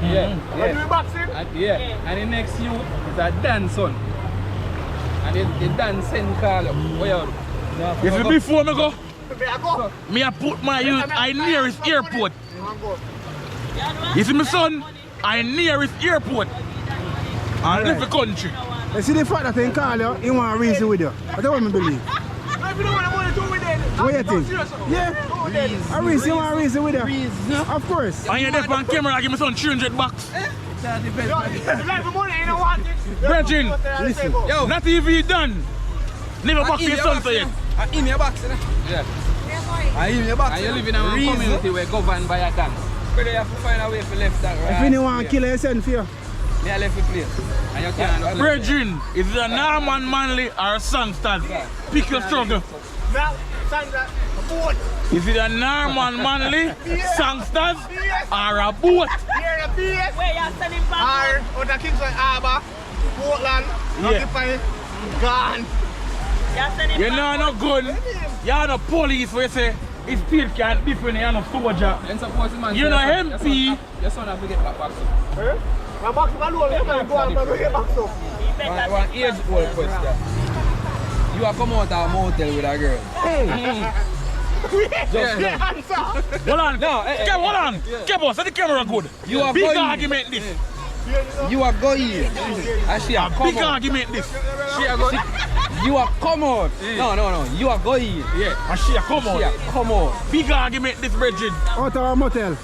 Yeah. Do the boxing? And the next youth is a dance, son. And the dance send call up. What you do? If you before me go, me I put my youth I nearest airport. You see my son, I nearest airport. And leave the country. You see the fact that they call you, he want to reason with you. That's what I believe. If you don't want to do with it, What you think? Yeah. I reason, you want to reason with you. Of course. And you're there on camera, give me some 300 bucks. you like the money, you don't want it. Brethren, Listen. Yo, not even done. Never box your son to yet. I in your box, yeah. I hear your box. And you live in a community where governed by a dance. But you have to find a way to left that right. If anyone kill you, send for you. Me I left the place. And you can't. Brethren, is it a Norman Manley or a Sangstad? Pick your struggle. Now, Sandra, a boat. Is it a Norman Manley, Sangstad, or a boat? Here a BS. Where you sending back? Or the Kingston Harbour, Portland, occupied, gone. You sending You know no gun, you are no police where you say it's still can't different, you are no soldier. You know MP. Your son have to get back up. My box is alone, you can go and get back up. One age-old question. You are come out of a motel with a girl. Answer. Hold on, No, hold on. Keep on, set the camera good. You are big going- argument this. You are going. And she are come Big out. argument this. She are going. You are come out. No. You are going. Yeah, and she a come She out. are come out. Big argument this, Bridget. Out of a motel.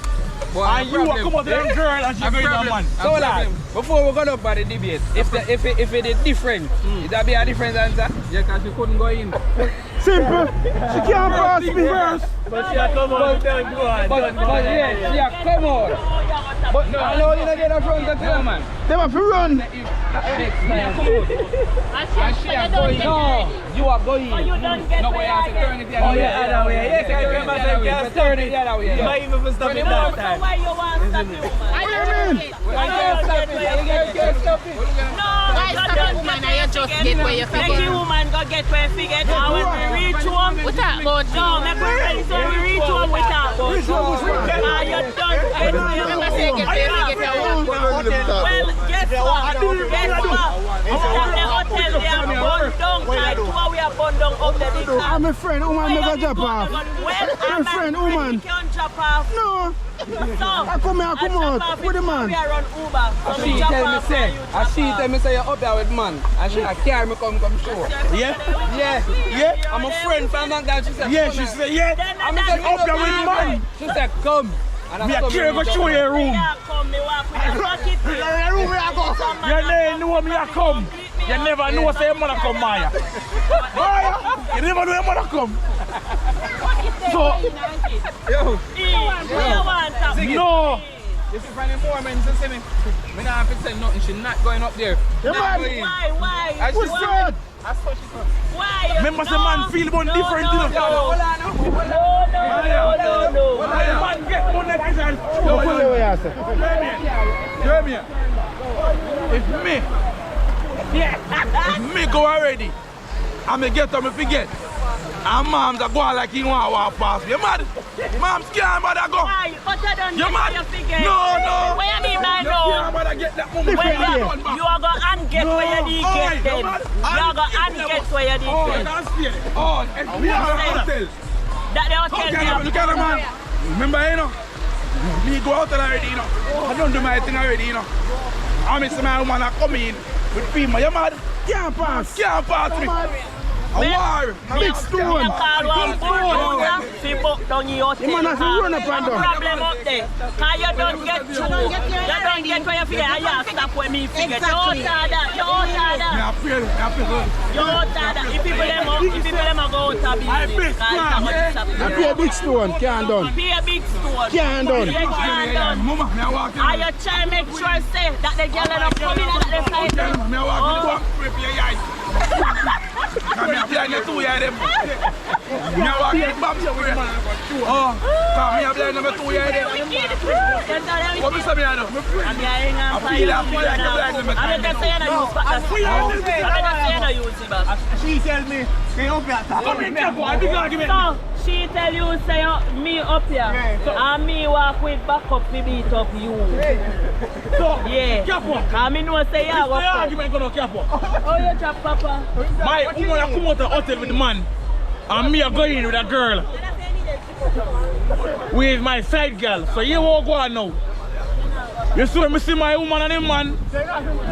Boy, And you are come out with a girl and she going to a man. So lad, before we go up by the debate, if it is different, would that be a different answer? Yeah, because she couldn't go in. Simple. She can't pass me. But she a come out. But yeah, she a come out. But no, I know you don't get a front of you, man. They have to run. And she are going. No, you are going. But you don't get No, we have to turn it the other way. other way. Yes, I remember that. Just turn it the other way. You might even stop it that time. Why you want to stop you, man? I mean. You can't stop it. No, why stop a woman and you just get where you forget? Make the woman go get where you forget. And when we reach home, we talk about no, make we ready so we reach home, we talk about you done get where you well, guess what? Guess what? The hotel they have burned down, like we are burned down up the big house. I'm a friend, woman, never drop off. Well, I'm a friend, woman. You can't drop off. No. So, I come out with the man. We are on Uber. So She we drop tell me off say, and you drop she off. tell me say you're up there with man, and she carry me come show. Yeah? Yeah. I'm a friend from that guy. She said, Yeah, she said, yeah. I'm up there with man. She said, come. And Me a carry go show you a room. You never know me a come. You never know say your mother come, Maya. Maya, you never know your mother come. So, no. You see, from the moment she see me, I don't have to say nothing. She's not going up there. Why? I What's that? That's how she come. Why? Remember say man feel one different, you know. No. Man get one next time. Don't pull away, I say. Hear me. If me go already, I may get up, I forget. And moms are going like you want to walk past me. You mad? Moms can't bother go. Why? But I don't You mad? you forget. No. What you mean by You no? can't bother get that money. Well, you are going to get where you need get them. You are going to get where you need get. That's fair. Oh, we are the hotel. That the hotel. Look at the man. Remember, you know, me go out already, you know. I don't do my thing already, you know. I miss my woman that come in with female. You mad? Can't pass. Can't pass me. A war. Big stone. The man has to run up and down. problem up there. Because you don't get through. You don't get where you figure. And you stop when me figure. You out of that. You out of that. I feel You out of that. If people them go out of business. I pay a big stone. Can't done. Pay a big stone. Can't done. You can't done. Mama, me a walk in. And you try to make sure say that the girl don't come in at the side. Me a walk in the back, spray for your eyes. Me a blind you two of them. Me a walk in the back, spray. Oh, come me a blind you two of them. What me say me a do? I feel like I'm just saying I use it back. She tells me, they up here. come in, careful, I big argument. So, she tell you say me up here, and me walk with back up to beat up you. So, Yeah. careful. And me know say yeah, The walk up. argument gonna careful. Oh, you chop papa. My woman a come out of the hotel with the man, and me a go in with a girl. With my side girl. So you won't go on now. You see when me see my woman and him man,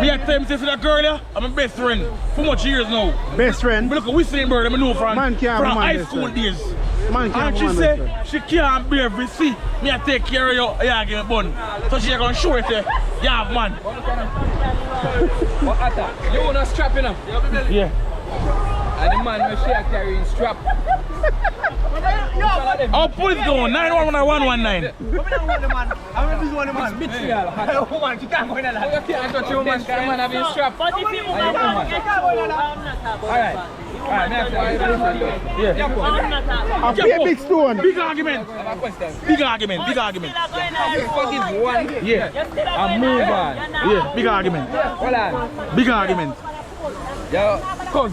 me a tell him say for the girl there, I'm my best friend. For much years now. Best friend. Me look at whistling bird, I know from Man can't have a man high best school friend. days. Man can't And she have a man say best she can't bear if see me I take care of you, yeah, give me bun. So she gonna show it say, you have man. What atta? You wanna strap in him? Yeah. And the man will share carrying strap. Our police going 911 or 119. Bit real. Woman, she can't go in there. You can't touch your man because the man have been strapped. But if you don't get you, I'm not about Alright. Alright, me have to Yeah. I'm not about I pay a big stone. Big argument. I have a question. Big argument. Big argument. Forgive one. Yeah. And move on. Yeah. Big argument. Hold on. Big argument. Yo, come.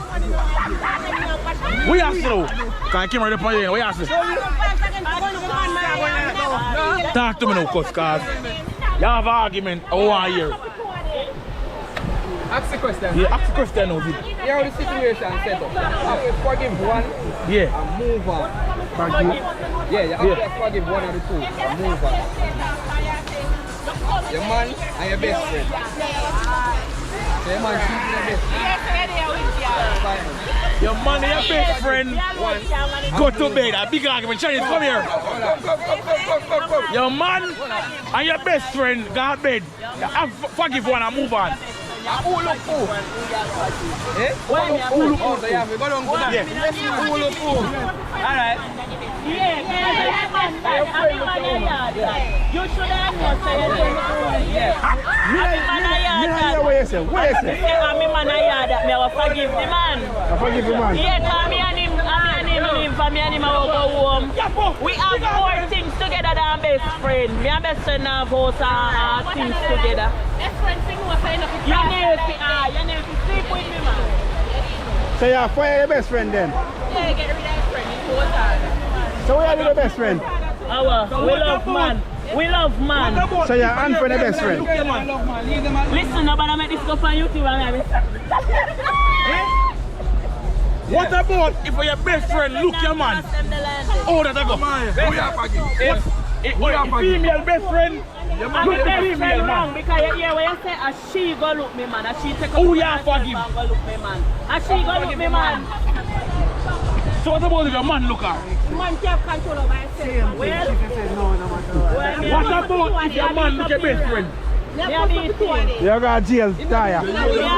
We ask you though. Can I come right up on you? We ask you. Talk to me now, cuz you have an argument over 1 year. Ask the question. Yeah, ask the question now. Here how the situation set up. You have to forgive one Yeah. and move on. Yeah, you have to forgive one of the two and move on. Your man and your best friend. So your man cheating your best friend. Your man and your best friend go to bed. A big argument. Chinese, come here. Come. Your man and your best friend go to bed. Forgive one and move on. Who look who? Eh? Who look who? So you have to go down to that. Who look who? Alright. You You should have not said it. Yeah. Me not hear what you say. What you say? I'm a man that me will forgive the man. I forgive the man. Yeah, because me and him live for me and him will go home. We have more things together than best friend. Me and best friend have house and things together. Best friend thing was saying you need to sleep with me, man. So you are fire your best friend then? Yeah, get rid of your friend. It's so hard. So we are the best friend? We love man. We love man. So you are unfriend the best friend? Listen, nobody make this go on YouTube and What about if your best friend look your man? Oh, that I go. We are forgive. Female best friend. I'm a best friend wrong because you hear when you say a she go look me man, a she take up oh, yeah, forgive. and go look me man. A she go look me man. So what about if your man look her? Man can't control over himself. Well, what about if your man look your best friend? me a beat him. You got jail tire. Me a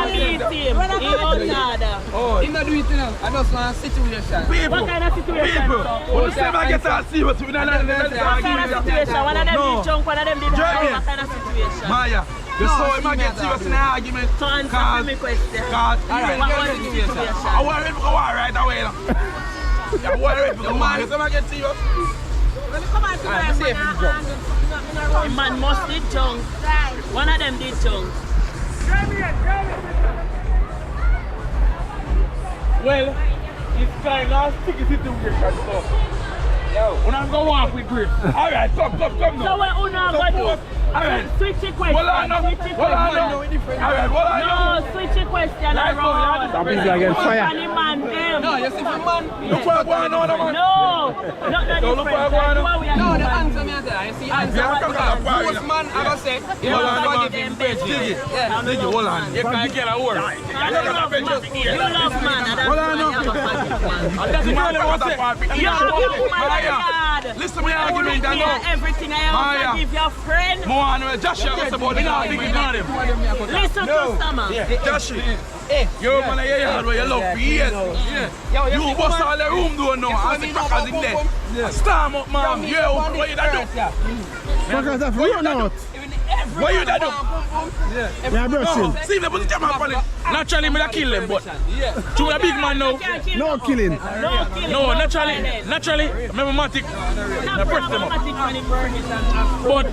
beat him. He out harder. Oh, he not do it, you know. I just want a situation. What kind of situation? Well, say I get to see what we don't What kind of situation? One of them did junk, one of them did high. What kind of situation? Maya, you saw him get serious in an argument. So answer me question. Cause What was the situation? I want to go right away. I want to go man. If I get serious. The man must did junk. One of them did junk. Well, it's kind of sticky situation, so. When I'm going to walk with Chris. Alright, come now. So what Una go do? Alright. Switch the question. Alright, No, switch the question around. That is like a fire. No, you see for man. Look for a man, no, man. No, not the Don't look for a difference. man. No, the answer me answer. You see answer. Yeah, come on, Most man I go say, you Hold on, want to man. forgive him. Dig it. Yeah. Dig it, hold on. You can't get a word. You love man, and that's Hold why on, you have a forgive man. That's the man that You have a woman in your yard. Listen to me argument, I Yeah, know. everything I have Maya. to give your friend. More than Josh, you about the argument. Listen to Summer. Josh, you man, you heard what you love for years. You bust all the room door now, and the crackers in there. Storm up, man. Yeah, what you da do? Because of run out. What you da do? Yeah, bro, No, see if they put the jam up on it. Naturally, me da kill them, but to a big man now. no killing. No killing. No, naturally, I'm matic. I press them up. But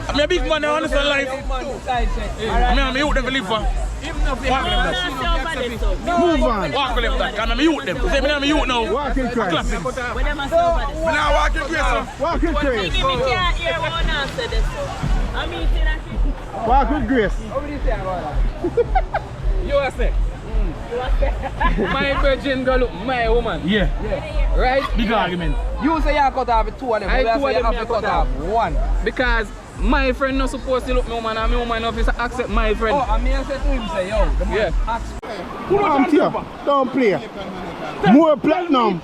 I'm a big man, I understand life. I'm a youth them to live for. Walk with them that. Move on. Walk with them that. I'm a youth them. Say me I'm a youth now. Walk in Christ. Clap him. Me now walk in grace. Walk in Thingy, grace. me can't hear one answer this. I'm eating a kid. Walk with grace. You are say. My virgin girl look my woman. Yeah. Right? Big argument. You say you cut off two of them, but you say you have to cut off one. Because my friend not supposed to look me woman and my woman not supposed to accept my friend. Oh, and me I say to him say, yo, the man Come here. Don't play. More platinum.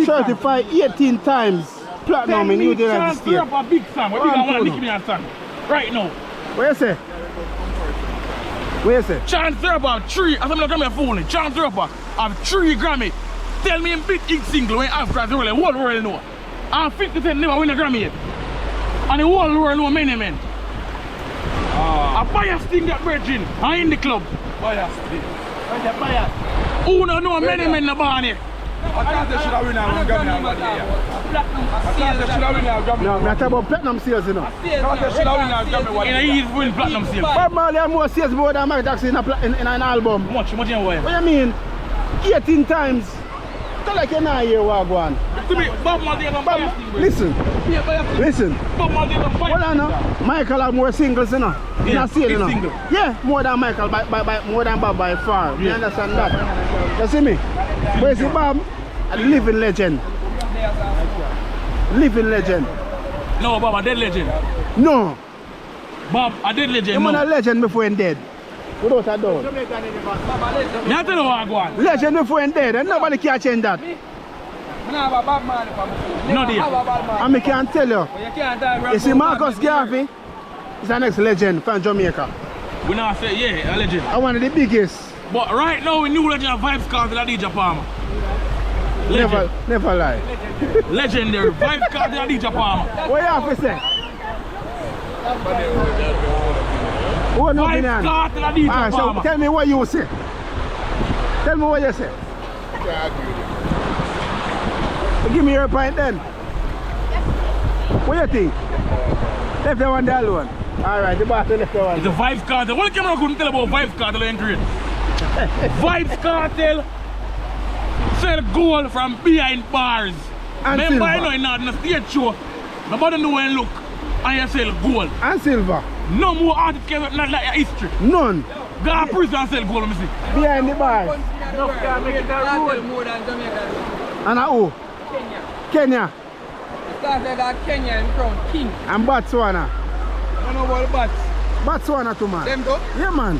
Certified 18 times platinum in New Zealand State. Chance a big song. What big I want to nick me a song. Right now. What you say? What you say? Chance Rapper 3. I said I'm not Grammy phone. Chance Rapper have 3 Grammy. Tell me in big hit single when I've got the whole world know. And 50 Cent never win a Grammy yet. And the whole world know many men. A bias thing that virgin and in the club. Bias thing. Who don't know many men in the barn here? I can't say should I win a Grammy over there. I can't say should I win a Grammy. No, I'm not talking about platinum sales, you know. I can't say should I win a Grammy over And there. he's win platinum sales. Bob Marley has more sales more than Michael Jackson in an album. Much in what? What you mean? 18 times. Tell like you're not here, Wagwan. To me, Bob Marley and bias thing. Listen. Listen. Bob Marley and bias. Hold on now. Michael have more singles, you know. In Yeah, a sale, you know. single. Yeah, more than Michael, by more than Bob by far. You understand that? You see me? But you see Bob, a living legend. Living legend. No, Bob, a dead legend. No. Bob, a dead legend. You're No. a legend before he's dead. Without a doubt. Me I tell you what I go on. Legend before he's dead, and nobody can change that. I have a Bob Marley for me. No deal. And I can tell you. But you can't tell You see Marcus Garvey is the next legend from Jamaica. We now say, yeah, a legend. And one of the biggest. But right now, we new legend of Vibes Cars with a DJ Palmer. Never lie. Legendary. Vibes Cars with a DJ Palmer. What you have to say? Who are not in hand? Alright, so tell me what you say. Tell me what you say. Give me your point then. What do you think? Left the one there alone. Alright, the battle left the one. It's a Vibes Cartel. What camera couldn't tell about Vibes Cartel in great? Vibes Cartel sell gold from behind bars. And remember, I silver. know not in a stage show. Nobody know when look and you sell gold. And silver. No more artists can not like history. None. Go to prison and sell gold, me see. Behind the bar. No, can't make it a road. More than Jamaica. And who? Kenya. Kenya. It started at Kenya and crown king. And Botswana. I don't know about the bats. Botswana too, man. Them too? Yeah, man.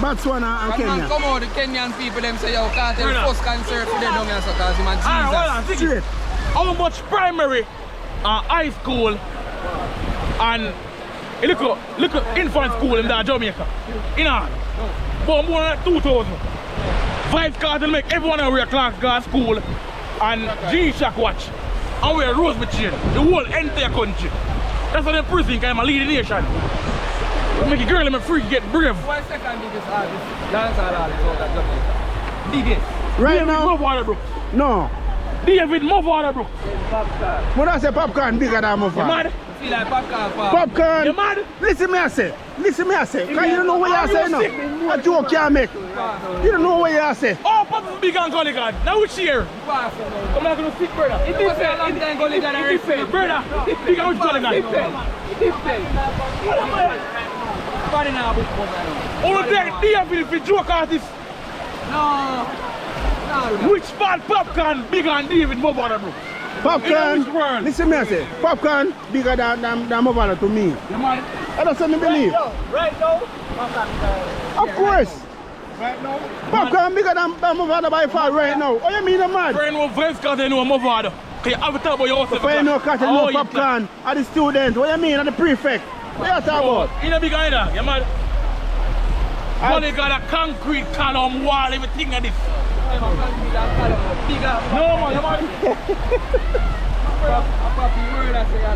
Botswana and When man Kenya. come out, the Kenyan people, them say, yo, Cartel Brother. first concert for them down here, so cause him a Alright, hold on, Jesus. think it. Straight. How much primary and high school and a little infant school in that Jamaica? In all. But more than 2,000. Vibes Cartel make everyone wear Clark's go school and G-Shock watch and wear rose chain. The whole entire country. That's why them prison can lead the nation. Make a girl and free get brave. One second biggest artist, dancehall artist out of Jamaica. Biggest. Right now? Mother, bro. No. David Mother, bro. But I say popcorn bigger than my You father. mad? Feel like popcorn farm. Popcorn. You mad? Listen me I say. Listen me I say. Cause you don't know what you say now. A joke can't make. You don't know what you say. Oh, Papa big and gully god. Now which year? Pass, I'm not gonna speak, brother. It depends. It depends. Brother, big and which gully god? It depends. Body now, book for that. All day, David if you joke artist. No. Which part popcorn bigger than David Mother, bro? Popcorn. In which world? Listen me I say. Popcorn bigger than my father to me. You mad? That's what I believe. Right now, Of course. right now, Popcorn bigger than my father by far right now. What you mean I'm mad? Friend who Vibes Cartel know Mother. Can you have a talk about yourself? If you know catch Oh, no you popcorn at the student, what you mean at the prefect? What you talking about? In a big either, you mad? Gully got a concrete column wall, everything of this. No man, you mad?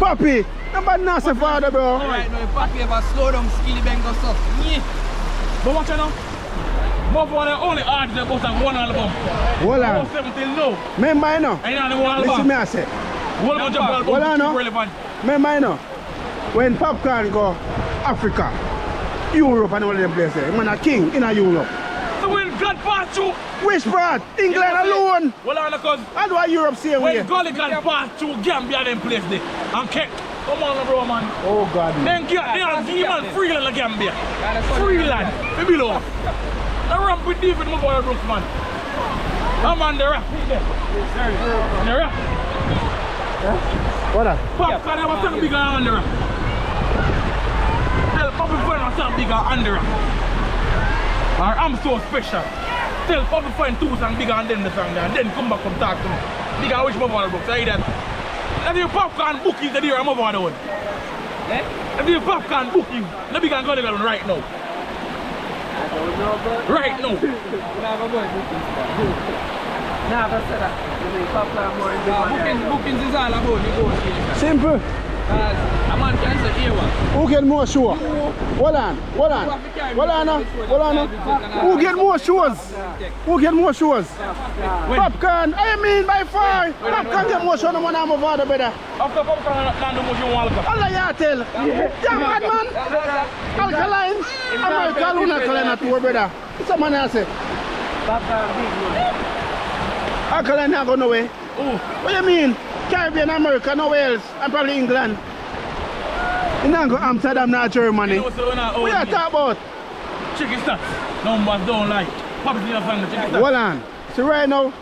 Papi, nobody not say father, bro. Right now, if Papi ever slow down, skilly bang or stuff. But watch out now. Mother only artist that bust one album. Hold on. 7 till now. Remember I know. And on the one Listen album. me I say. Whole bunch of albums Hold on, no. relevant. Remember I know. When Popcorn go Africa, Europe and all them places, man a king in a Europe. So when God passed through, Which part? England alone. well on cause How do I Europe see way? when Gully God passed through Gambia them place there and kept. Come on bro man. Oh God. Then they are man Freeland like Gambia. Freeland. We below. The ramp with David Mother Brooks man. I'm on the rap. The rap. What up? Popcorn have a something bigger on the rap. Tell Papa Friend have something bigger on the rap. Or I'm so special. Tell Papa Friend 2 songs bigger on them the song there and then come back and talk to me. Bigger which Mother Brooks, say that. That's your popcorn bookies that you're a Mother one. That's your popcorn bookies. The bigger and Gully one right now. Right now. Bookings is all about negotiation. Simple. A man can say, here one. Who get more show? Hold on. Hold on. Hold on. Hold on. Who get more shows? Who get more shows? Popcorn. I mean by far. Popcorn get more shows than one of my father, brother. After Popcorn land the motion wall. Allah ya tell. Yeah, man. Alkaline. America Luna Alkaline at war, brother. It's a man I say. Alkaline not go nowhere. What do you mean? Caribbean, America, nowhere else. And probably England. You not go Amsterdam, not Germany. What you talk about? Chicken stats. Numbers don't lie. Papa in the family, chicken stats. Hold on. So right now,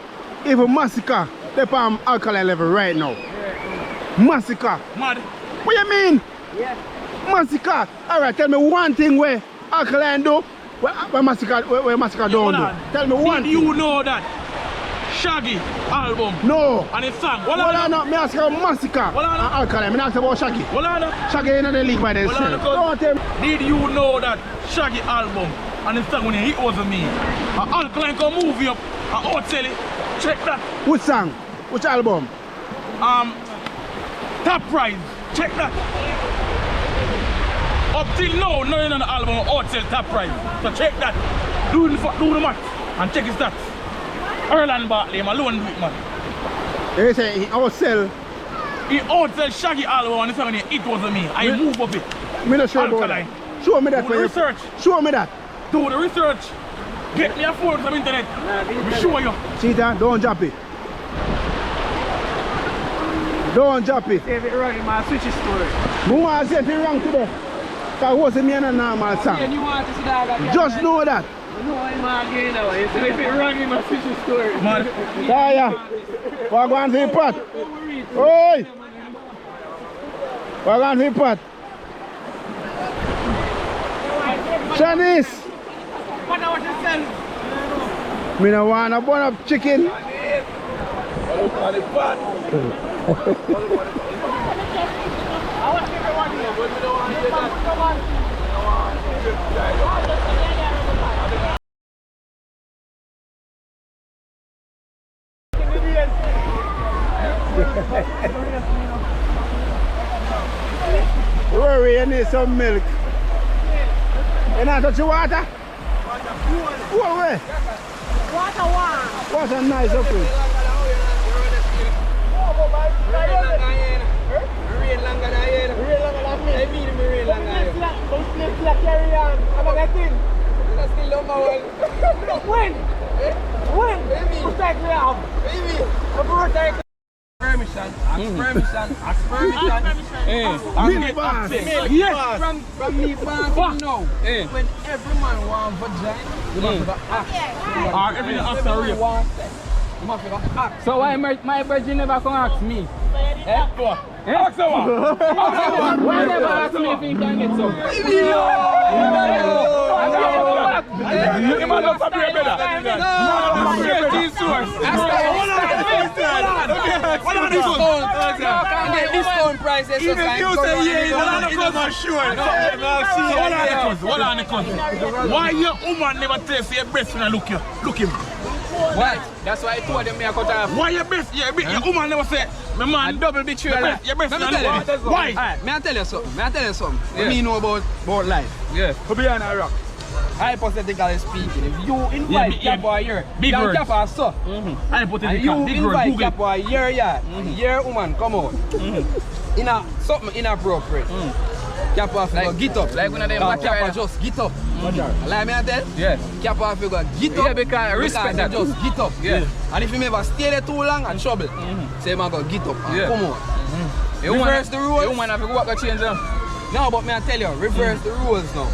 even Massacre, they're on alkaline level right now. Massacre. Mad. What you mean? Yeah. Massacre. Alright, tell me one thing where alkaline do, where Massacre don't do. Tell me one thing. Did you know that Shaggy album? No. And his song? Hold on, no. Me ask about Massacre and alkaline. Me ask about Shaggy. Hold on. Shaggy in the league by themselves. Did you know that Shaggy album and his song when he hit over me? Alkaline can move you up and outsell it. Check that. Which song? Which album? Top Prize. Check that. Up till now, nothing on the album outsell top price. So check that. Do the math and check his stats. Erland Bartley, I'm alone with it, man. They say he outsell. He outsell Shaggy album and the song It Wasn't Me. I move up it. Me not sure about that. Show me that. Do the research. Show me that. Do the research. Get me a phone from internet. I'll show you. Cheetah, don't drop it. Don't drop it. If it wrong, my switch is story. I want to say if it wrong today. Because it wasn't me and a normal song. And you want to see that? Just know that. No, I'm again now. If it wrong, my switch is story. Man. Yeah. We're going to the pot. Oi! We're going to the pot. Shanice! Me no want a bun up chicken. Worry, you need some milk. You not touch the water? What way? Water. Water nice up here. Permission. Yes. From me, boss, no. When every man wants vagina, you must have act. Or every after rape. You must have act. So why my virgin never come ask me? Go on. Ask someone. Why never ask me if he can get some? You man not happy, brother. What are these discount? Can't get discount prices. Even you say yeah, it not sure. Hold on the country. Why your woman never tell you your breast when I look him? Why? That's why I told them me I cut off. Why your breast? Your woman never say, my man. Double betrayal. Your breast. Why? May I tell you something? What me know about life? Yeah. Who be on a rock? Hypothetically speaking, if you invite Capo here, big words. Capo so, Hypothetical, and you big invite word, Capo here, your woman come out, in a something inappropriate. Capo have to go get up. Like when they Capo just get up. Like me I tell? Yeah. Capo have to go get up. Yeah, because respect that. Just get up. Yeah. And if you never stay there too long and trouble, say man go get up and come out. Reverse the rules. You man have to go back and change them. No, but me I tell you, reverse the rules now.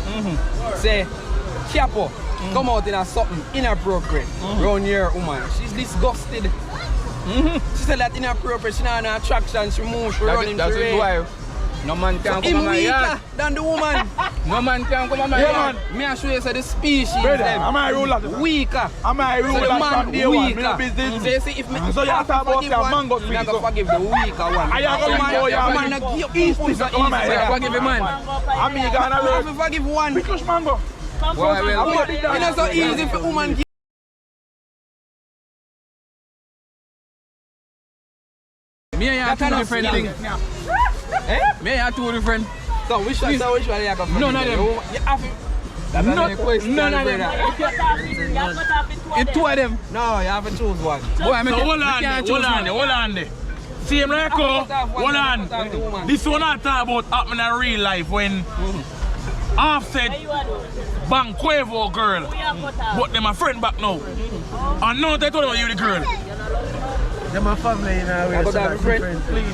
Say, Capo, come out in a something inappropriate around your woman. She's disgusted. She said that inappropriate, she not no attraction, she moves, she running through. Why? No man can come on my yard. Than the woman. No man can come on my yard. Me I show you say the species Brother, them am I rule that? weaker. Am I rule So the that man from day one? Me weaker. no business. So you see if me So you have to talk about your mango me I tree, go so- forgive the weaker one. I have to man, go, yeah, man, man. give East up is so come on my easy. yard. Forgive a man. I mean, you gonna I have work. to forgive one. Because mango. It's not so easy for woman. Me and you are two different things. Me and you are two different. So which one you have to forgive? None of them. You have to. That's None- a question, none of them. brother. It's two of them. No, you have to choose one. Boy, I So hold on there. See him like hold on. This one I talk about happening in real life when Offset bang Quavo girl, but them a friend back now. And now they told them you the girl. They're my family, you know.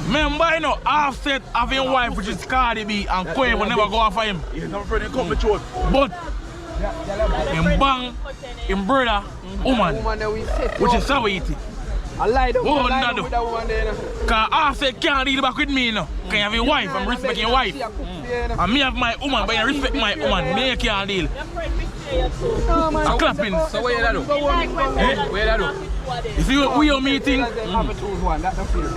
Remember, you know, Offset having wife which is Cardi B and Quavo never go after him. He's not friend in company church. But him bang him brother woman, Woman that we set which up. is Sawiti. I lied up. Oh, I lied no, up no. with that woman there. Cause Offset can't deal back with me, you know. Can you have your wife? I'm respecting your wife. And me have my woman, but you respect my woman. Me can't deal. I'm clapping. So what you do? What you do? You see what we are meeting? I have to choose one. That's the feeling.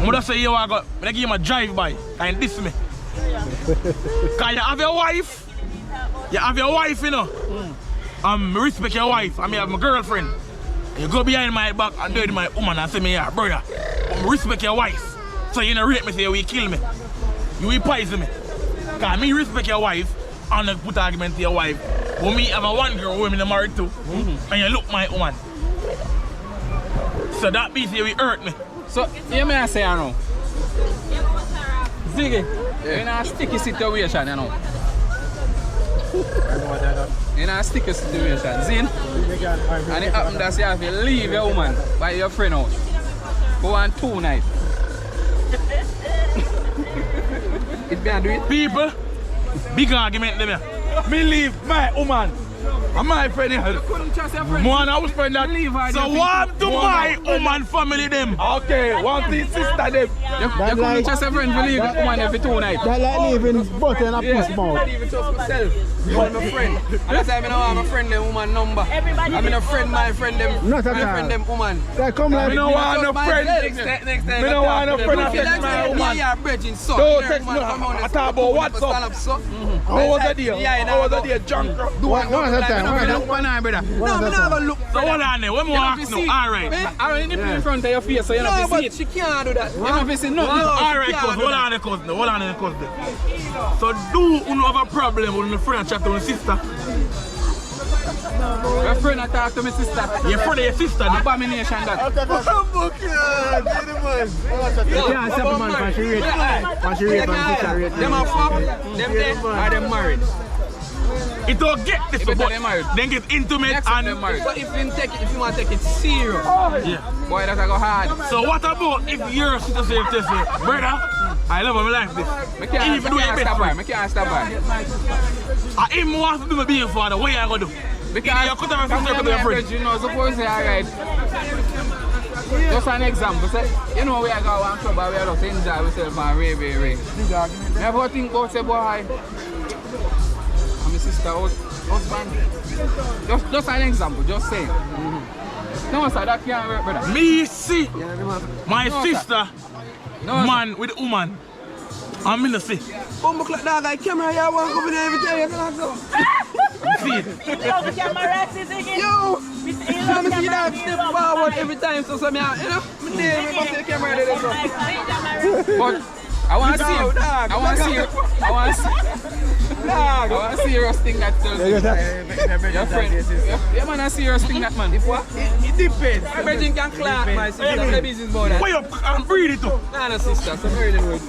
I'm gonna say you are going to give him a drive-by and diss me. Cause you have your wife. You have your wife, you know. Respect your wife. I mean, I have my girlfriend. You go behind my back and dirty my woman and say me, yeah, brother, respect your wife. So you don't rate me, say you kill me. You will poison me. Because me respect your wife and I put argument to your wife. When me have a one girl woman I'm married to, and you look my woman. So that means you will hurt me. So, you may say I know. Ziggy, you're in a sticky situation, you know. In a sticky situation, Zin. And it happened that you have to leave your woman by your friend house for 1 2 nights. It can't do it. People, big argument there. Me leave my woman and my friend here. You couldn't trust your friend. Man, I was friend that. So what to my woman family them? Okay, one to sister them. You couldn't trust your friend to leave your woman every 2 nights. That like leaving butter in a puss mouth. I don't even trust myself. You want my friend. And that's why I know I'm a friend them woman number. I'm in a friend my friend them. Not at my all. friend them woman. That come like Me no want no friend. Next time. Me no want no friend that text my woman. Don't text me. I talk about WhatsApp. How was the deal? How was the deal? Junk. One at a time. No, I'm not gonna look. So hold on there. When we ask now, alright. I don't need in front of your face, so you don't see it. She can't do that. You don't see nothing. Alright, cuz. Hold on there, cuz. Hold on there, cuz. So do you have a problem with your friend chat to your sister? Your friend talk to my sister. Your friend or your sister? Abomination that. You can't stop a man for she rate. For she rate and sister rate. Them are fuck, them dead, or them married. It don't get this, but them married. then get intimate and them married. So if you want to take it serious, boy, that's go hard. So what about if your sister say this, brother? I love him like this. I can't stop by. I even want to do my being father. What you gonna do? Because you cut off my sister to your friend. You know, suppose say alright. Just an example, say, you know we are going to club and we are just enjoy ourselves and ray. Never think about say boy. My sister husband. Just an example, just saying. No, sir, that can't work, brother. Me see my sister, man with woman. I'm in the sea. Bumbo clock dog, I camera here, I want to come in every time. See it? Yo! You see that step forward every time, so me, you know, me must see the camera there. But I want to see you, dog. I want to see you. I want to see you thing that tells you. Your friend. Yeah, man, I see you thing that, man. If what? It depends. Everything can clap, my sister. The business about that. Why up and breathe it too? No, sister. So very little.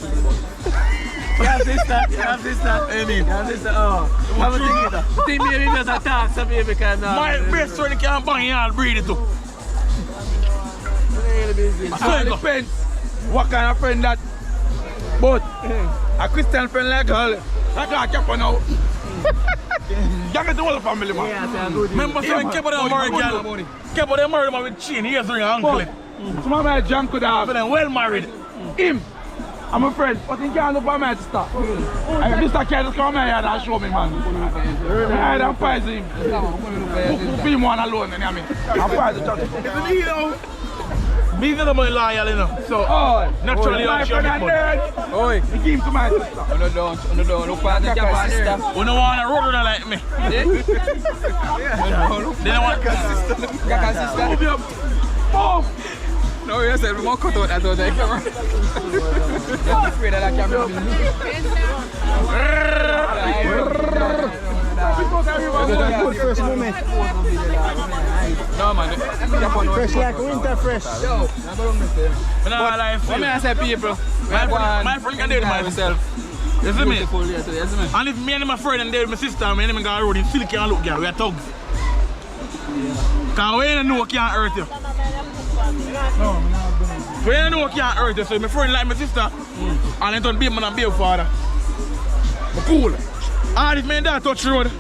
Yeah, sister. Amen. Yeah, sister. Oh, I'm thinking that. Think me just attack some baby can. My best friend can bang you and breathe it too. So it depends what kind of friend that. But a Christian friend like her, I can't keep on out. You get the whole family, man. Yeah, good. Remember saying keep on them married girl. Keep on them married man with chain, ears ring and anklet. Some of my junk could have. But then well married. Him. I'm a friend, but he can't do for me to stop. Mr. K just come here and show me, man. I don't fight him. Put him one alone, you know what I mean? I'm fight the church. You know, me is the loyal, you know. So, naturally, my friend and nerd. Oi, he came to my sister. Look for the sister. You don't want a road like me. They don't want sister. Boom! No, you said we won't cut out that other camera. You're afraid of that camera. Good first moment. No, man. Fresh like winter fresh. What may I say, people? My friend can do it myself. You see me? And if me and my friend and they with my sister, me and them go road, you still can't look, girl. We are thugs. Because we don't know what can't hurt you. We don't know what can't hurt you. So my friend like my sister, and they don't be man and be a father. But cool. And if me and that touch the road,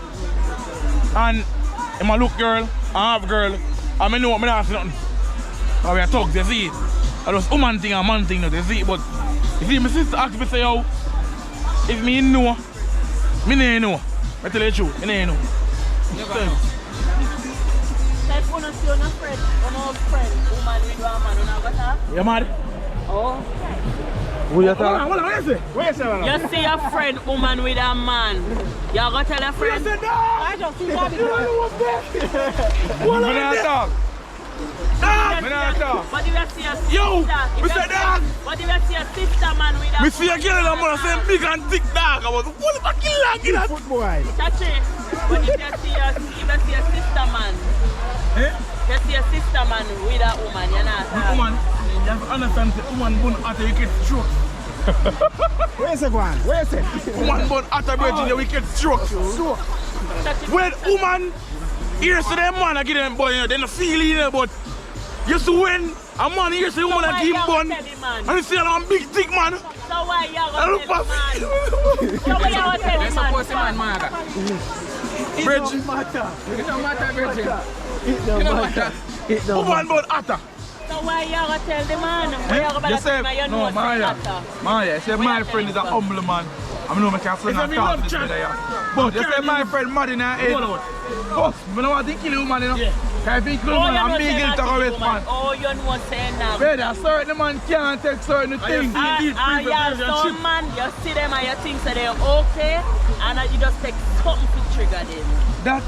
and if I look girl, I have girl, and I know what I don't see nothing. And we are thugs, you see it. I just woman thing and man thing, you see it. But you see, my sister asked me say, yo, if me know, me don't know. I tell you the truth, me don't know. Like when you see your friend, woman with a man, you got that? You mad? Oh. What you say? What you say? You see a friend, woman with a man. You got to tell a friend? I just see that. What you talk? Dog! But if you see a sister, Yo! We say dog! But if you see a sister man with a We see a girl that man say big and thick dog. I was full of a killer. Get that. Footboy. Catch it. But if you see a sister man, you see a sister man with a woman, you're not Woman, you have to understand the woman born after you get stroke. Where's the one? Where's it? Woman born after virgin, you get stroke. When woman hears to them man, I give them boy, they don't feel it, but you see when a man hears the woman, I give him bun, and you see a big thick man. So why you going to tell the man? So why you going to tell the man? Suppose the man, Virgin. It don't matter, Virgin. It don't matter. It don't Woman matter. born after. So why you going to tell the man? Why you going You to say, tell him no, Maya, say my friend is a humble man. I know I can't say that talk this today. But you say my friend mad in her head. Boss, I don't want to kill a woman, you know. If he kill a woman, I'm big guilty of it, man. Oh, you know saying that. Brother, certain man can't take certain things. Some man, you see them and you think that they're okay, and you just take something to trigger them. That.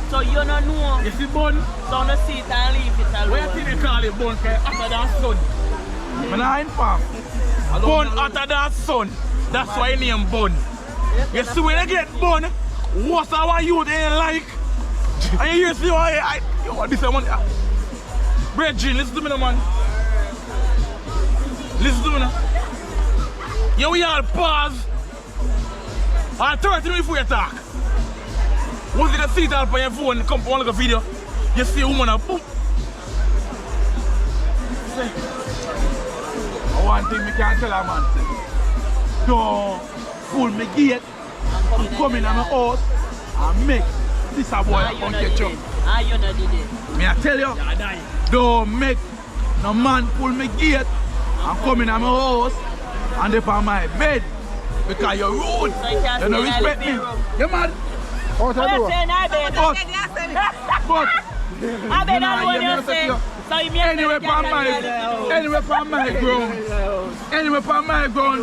So you don't know. You see bun? So you see it and leave it alone. Where did they call it bun? After that son. I'm not in farm. Bun after that son. That's why I name bun. You see when I get bun, what's our youth ain't like? And you hear see why I this one. Brethren, listen to me now, man. Listen to me now. You we all pause. Or 30 minutes before you talk. Once you see it all on your phone, come for one little video, you see a woman and boom. One thing me can't tell a man, say, don't pull me gate and come in my house and make this a boy come catch you. You know did it. Me I tell you, don't make no man pull me gate and come in my house and they on my bed because you're rude. So you don't respect me. You mad? Out the door. But I bet that's what you say. So you mean anyway, from my ground,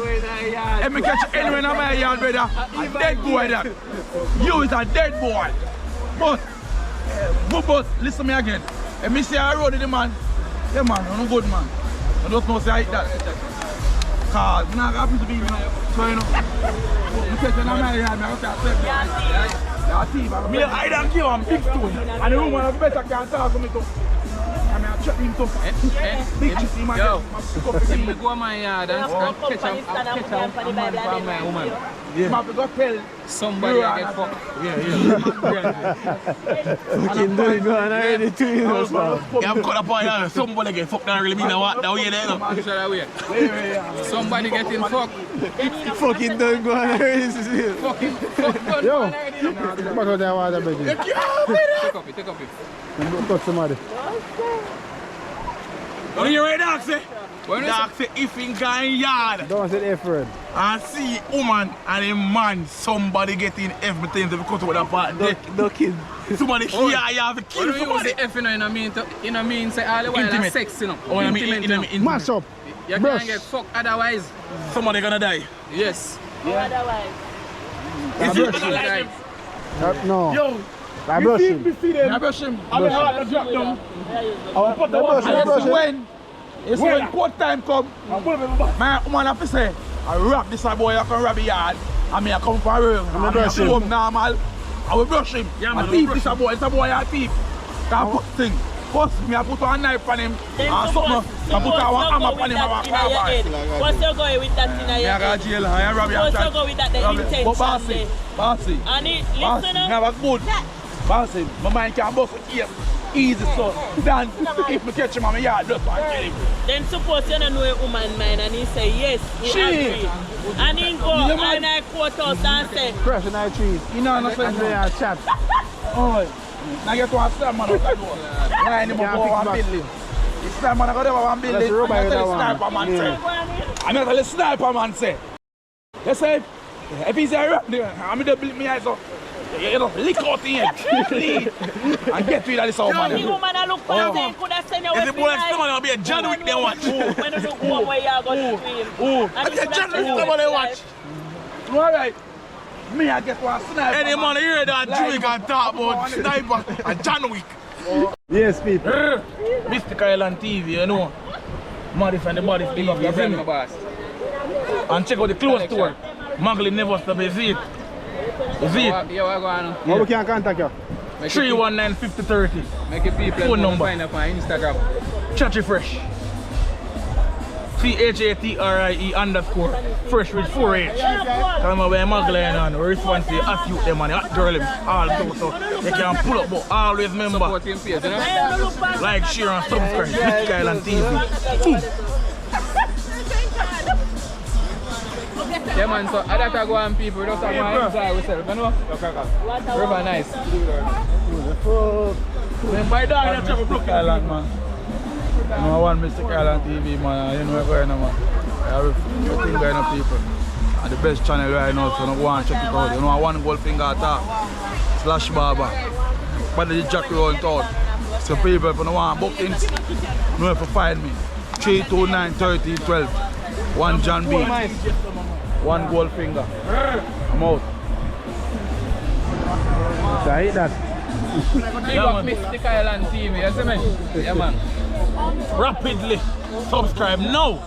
let me catch you anywhere in my yard, brother. A dead boy that. You is a dead boy. But listen to me again. If me say I road with the man, yeah man, I'm a good man. I don't know say I eat that. Cause I'm not happy to be, you know. So you know, you catch you in my yard, I say I said, me I don't care, I'm big stone. And the woman is better can talk to me too. I mean, I check him too. Big chicken, man. Yo, see me go on my yard and catch a my woman. Yeah. I go tell somebody I get fucked. Fucking do it, go on already 2 years, man. Yeah, I'm caught up on here. Somebody get fucked, don't really mean what that way there. Somebody getting fucked. Fucking don't go on already. Fucking fuck. Yo, back out there water, baby. Take up it. Touch somebody. Don't you hear that, say? Dog say if in going yard Don't say F word. and see woman and a man, somebody getting everything to be cut with that part. No kid. Somebody here, you have to kill What do you use somebody. the F in a mean say all the while Intimate. that's sex, you know? Oh, I mean, Intimate. Mash up. You Brush. can't get fucked otherwise. Somebody gonna die. Yes. Otherwise. Is brush it him. Right. No. Yo, I brush him. you see them? I brush him. I'm gonna drop down. I'll put the brush him, brush him. when court time come, my woman have to say, I rap this boy, I can rap the yard, and me I come from room, and I brush him. home normal, I will brush him. Yeah, I man, thief brush this boy, it's a boy I thief. That put thing. First, me I put one knife on him, and something, I put one hammer on him, and I walk. What's your going with that in your I got head? jail, I rap What's your your going with that the intention? But bossy, bossy. And it, Bossy, listen up. never good. Bossy, my mind can't bust with ear. Easy, so then if me catch him on my yard, just want to kill him. Then suppose you don't know a woman mind and he say yes, he agree. And he go and I quote us and say, Crash in our trees. You know, I'm not And they are chat. oh, now get to a slam man out the door. Now him go one building. The slam man go there one building. Let's rub And it tell the down. sniper man say. Yeah. And tell the sniper man say. You say, if he's a rap, I'm going to build me eyes up. You know, lick out the head, leave, and get rid of this old man. the woman I look for you say could have sent you If the away boy is someone, I'll be a John Wick they watch. when you look for where you are going to him. I'll be a John Wick somebody watch. Alright. Me, I get one sniper. Any man hear that Jamaican talk about sniper and John Wick. Yes, people. Mystic Island TV, you know. Maddis and the Bodies Big up your friend, my boss. And check out the clothes store. Marley never stop, is it? Is it? Yeah, what going on? How we can contact you? 319-5030. Make your people Phone number. find up on Instagram. Chachi Fresh. CHATRIE_ fresh with 4H. Come on, where Marley on. We respond to hot youth them and hot girl them all too, so they can pull up, but always remember. Support him page, you know? Like, share and subscribe. Mystic Island TV. Boom. Yeah man, so I that go on people, just have my enjoy ourselves, you know? River nice. By dog, that's a Mystic Island, man. You know, I want Mystic Island TV, man. You know what's going on, man. I have everything going on, people. And the best channel right now, so I go and check it out. You know, one gold finger attack. / Barber. But the Jack roll out. So people, if you want bookings, you know where to find me. 329-1312. 1 John B. 1 gold finger. I'm out. So I hate that. Big up Mystic Island TV, you see me? Yeah man. Rapidly subscribe now.